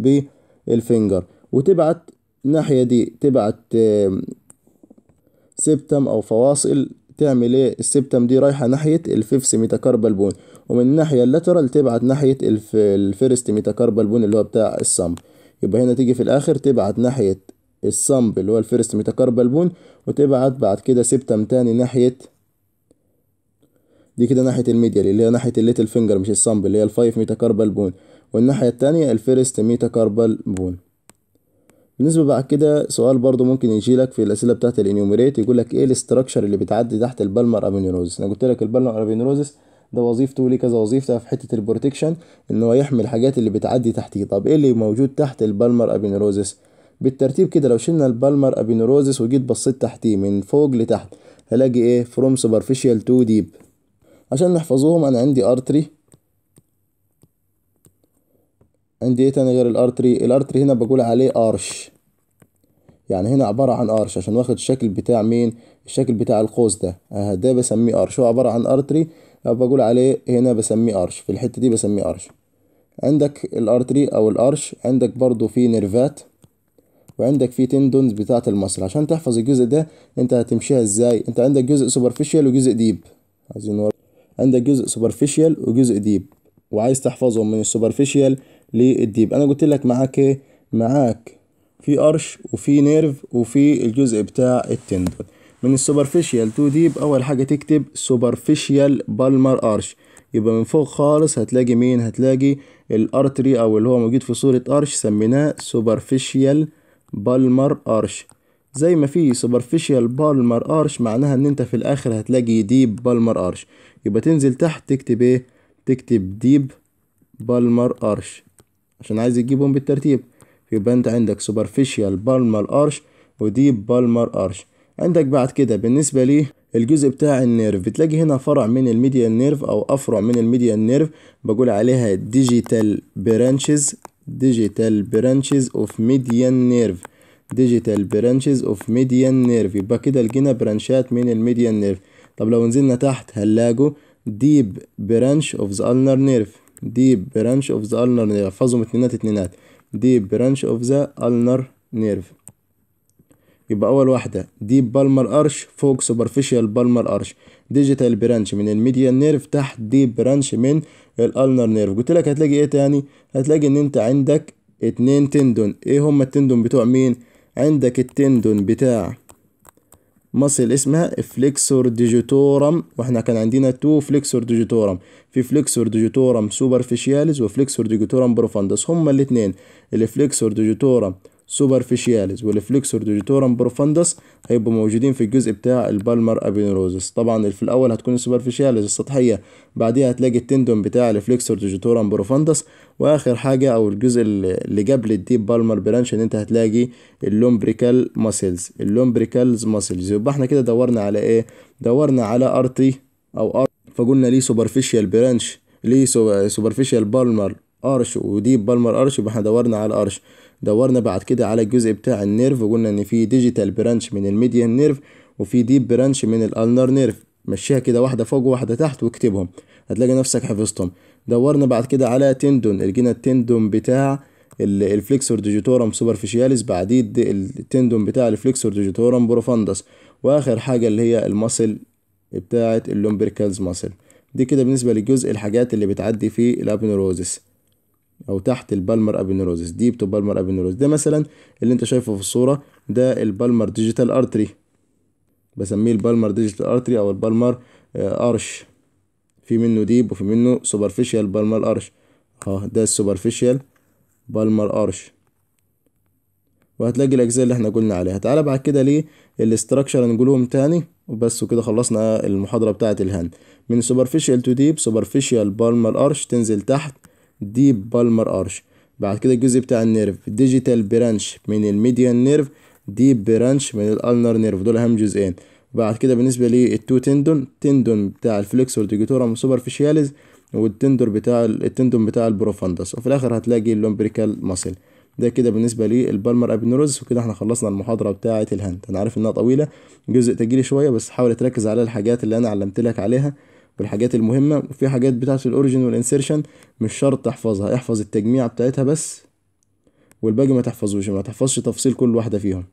بالفينجر، وتبعت الناحية دي تبعت سيبتم او فواصل. تعمل ايه السيبتم دي؟ رايحة ناحية الفيفث ميتاكاربال بون، ومن الناحية اللاترال تبعت ناحية الفيرست ميتاكاربال بون اللي هو بتاع الصمب. يبقى هنا تيجي في الاخر تبعت ناحية الصمب اللي هو الفيرست ميتاكاربال بون، وتبعت بعد كده سيبتم تاني ناحية دي كده ناحية الميديال اللي هي ناحية الليتل فينجر مش الصمب اللي هي الفايف ميتاكاربال بون، والناحية التانية الفيرست ميتاكاربال بون. بالنسبة بعد كده سؤال برضو ممكن يجي لك في الأسئلة بتاعت الانيوميريت، يقول لك ايه الاستراكشر اللي بتعدي تحت البالمر ابينيروزس. انا قلت لك البالمر ابينيروزس ده وظيفته ليه كذا وظيفة في حتة البروتكشن، ان هو يحمي الحاجات اللي بتعدي تحتيه. طب ايه اللي موجود تحت البالمر ابينيروزس؟ بالترتيب كده لو شلنا البالمر ابينيروزس وجيت بصيت تحتيه من فوق لتحت هلاقي ايه؟ فروم سوبرفيشال تو ديب. عشان نحفظوهم انا عندي ارتري، عندي ايه تاني غير الارتري؟ الارتري هنا بقول عليه ارش، يعني هنا عبارة عن ارش عشان واخد الشكل بتاع مين؟ الشكل بتاع القوس ده، ده بسميه ارش، هو عبارة عن ارتري بقول عليه هنا بسميه ارش، في الحتة دي بسميه ارش. عندك الارتري او الارش، عندك برضو في نيرفات، وعندك في تندونز بتاعة المصل. عشان تحفظ الجزء ده انت هتمشيها ازاي؟ انت عندك جزء سوبرفيشال وجزء ديب، عايزين نوري. عندك جزء سوبرفيشال وجزء ديب، وعايز تحفظهم من السوبرفيشال للديب. انا قلت لك معاك ايه؟ معاك في ارش وفي نيرف وفي الجزء بتاع التندون. من السوبرفيشال تو ديب اول حاجه تكتب سوبرفيشال بالمر ارش، يبقى من فوق خالص هتلاقي مين؟ هتلاقي الارتري او اللي هو موجود في صورة ارش سميناه سوبرفيشال بالمر ارش. زي ما في سوبرفيشال بالمر ارش معناها ان انت في الاخر هتلاقي ديب بالمر ارش، يبقى تنزل تحت تكتب ايه؟ تكتب ديب بالمر ارش عشان عايز تجيبهم بالترتيب. يبقى انت عندك سوبرفيشال بالمر ارش وديب بالمر ارش. عندك بعد كده بالنسبة لي الجزء بتاع النيرف، بتلاقي هنا فرع من الميديان نيرف او افرع من الميديان نيرف بقول عليها ديجيتال برانشز، ديجيتال برانشز اوف ميديان نيرف، ديجيتال برانشز اوف ميديان نيرف. يبقى كده لقينا برانشات من الميديان نيرف. طب لو نزلنا تحت هنلاقوا ديب برانش اوف ذا ulnar نيرف، ديب برانش اوف ذا ulnar نيرف، احفظهم اتنينات اتنينات، ديب برانش اوف ذا ulnar نيرف. يبقى اول واحده ديب بالمر ارش فوق سوبرفيشال بالمر ارش، ديجيتال برانش من الميديان نيرف تحت ديب برانش من الالنر نيرف. قلت لك هتلاقي ايه تاني؟ هتلاقي ان انت عندك 2 تندون. ايه هما التندون بتوع مين؟ عندك التندون بتاع مصل اسمها فليكسور ديجيتورم، واحنا كان عندنا 2 فليكسور ديجيتورم، في فليكسور ديجيتورم سوبرفيشياليز وفليكسور ديجيتورم بروفاندس. هما الاثنين الفليكسور ديجيتورم سوبرفيشياليز والفليكسور ديجيتورم بروفاندس هيبقوا موجودين في الجزء بتاع البالمر ابينوروزس. طبعا في الاول هتكون السوبرفيشياليز السطحيه، بعديها هتلاقي التندون بتاع الفليكسور ديجيتورم بروفاندس، واخر حاجه او الجزء اللي قبل الديب بالمر برانش ان انت هتلاقي اللومبريكال ماسلز، اللومبريكالز ماسلز. يبقى احنا كده دورنا على ايه؟ دورنا على ارتي او فقلنا ليه سوبرفيشال برانش، ليه سوبرفيشال بالمر ارش وديب بالمر ارش، يبقى احنا دورنا على ارش. دورنا بعد كده على الجزء بتاع النيرف وقلنا ان في ديجيتال برانش من الميديان نيرف وفي ديب برانش من الالنر نيرف. مشيها كده واحده فوق وواحده تحت واكتبهم هتلاقي نفسك حفظتهم. دورنا بعد كده على تندون، لقينا التندون بتاع الفليكسور ديجيتورم سوبرفيشياليس، بعديه التندون بتاع الفليكسور ديجيتورم بروفاندس، واخر حاجه اللي هي المصل بتاعه اللومبريكالز ماسل. دي كده بالنسبه للجزء الحاجات اللي بتعدي في الابنوروزس او تحت البالمر ابينوروزس، ديب تو بالمر ابينوروزس. ده مثلا اللي انت شايفه في الصوره ده البالمر ديجيتال ارتري، بسميه البالمر ديجيتال ارتري او البالمر ارش، في منه ديب وفي منه سوبرفيشال بالمر ارش. اه ده السوبرفيشال بالمر ارش. وهتلاقي الاجزاء اللي احنا قلنا عليها. تعالى بعد كده ليه الاستراكشر نقولهم تاني وبس، وكده خلصنا المحاضرة بتاعة الهاند. من superficial to deep: superficial palmar arch تنزل تحت deep palmar arch. بعد كده الجزء بتاع النيرف: digital branch من الميديان نيرف، deep branch من الالنر نيرف، دول اهم جزئين. بعد كده بالنسبة للتو تندون بتاع الفليكسور ديجيتورم سوبرفيشياليز، التندون بتاع البروفاندس، وفي الاخر هتلاقي اللومبريكال ماسل. ده كده بالنسبه للبالمر ابنوروز. وكده احنا خلصنا المحاضره بتاعه الهاند. انا عارف انها طويله، جزء تجيلي شويه، بس حاول تركز على الحاجات اللي انا علمت لك عليها والحاجات المهمه. وفي حاجات بتاعه الاوريجين والانسيرشن مش شرط تحفظها، احفظ التجميع بتاعتها بس، والباقي ما تحفظوش، ما تحفظش تفصيل كل واحده فيهم.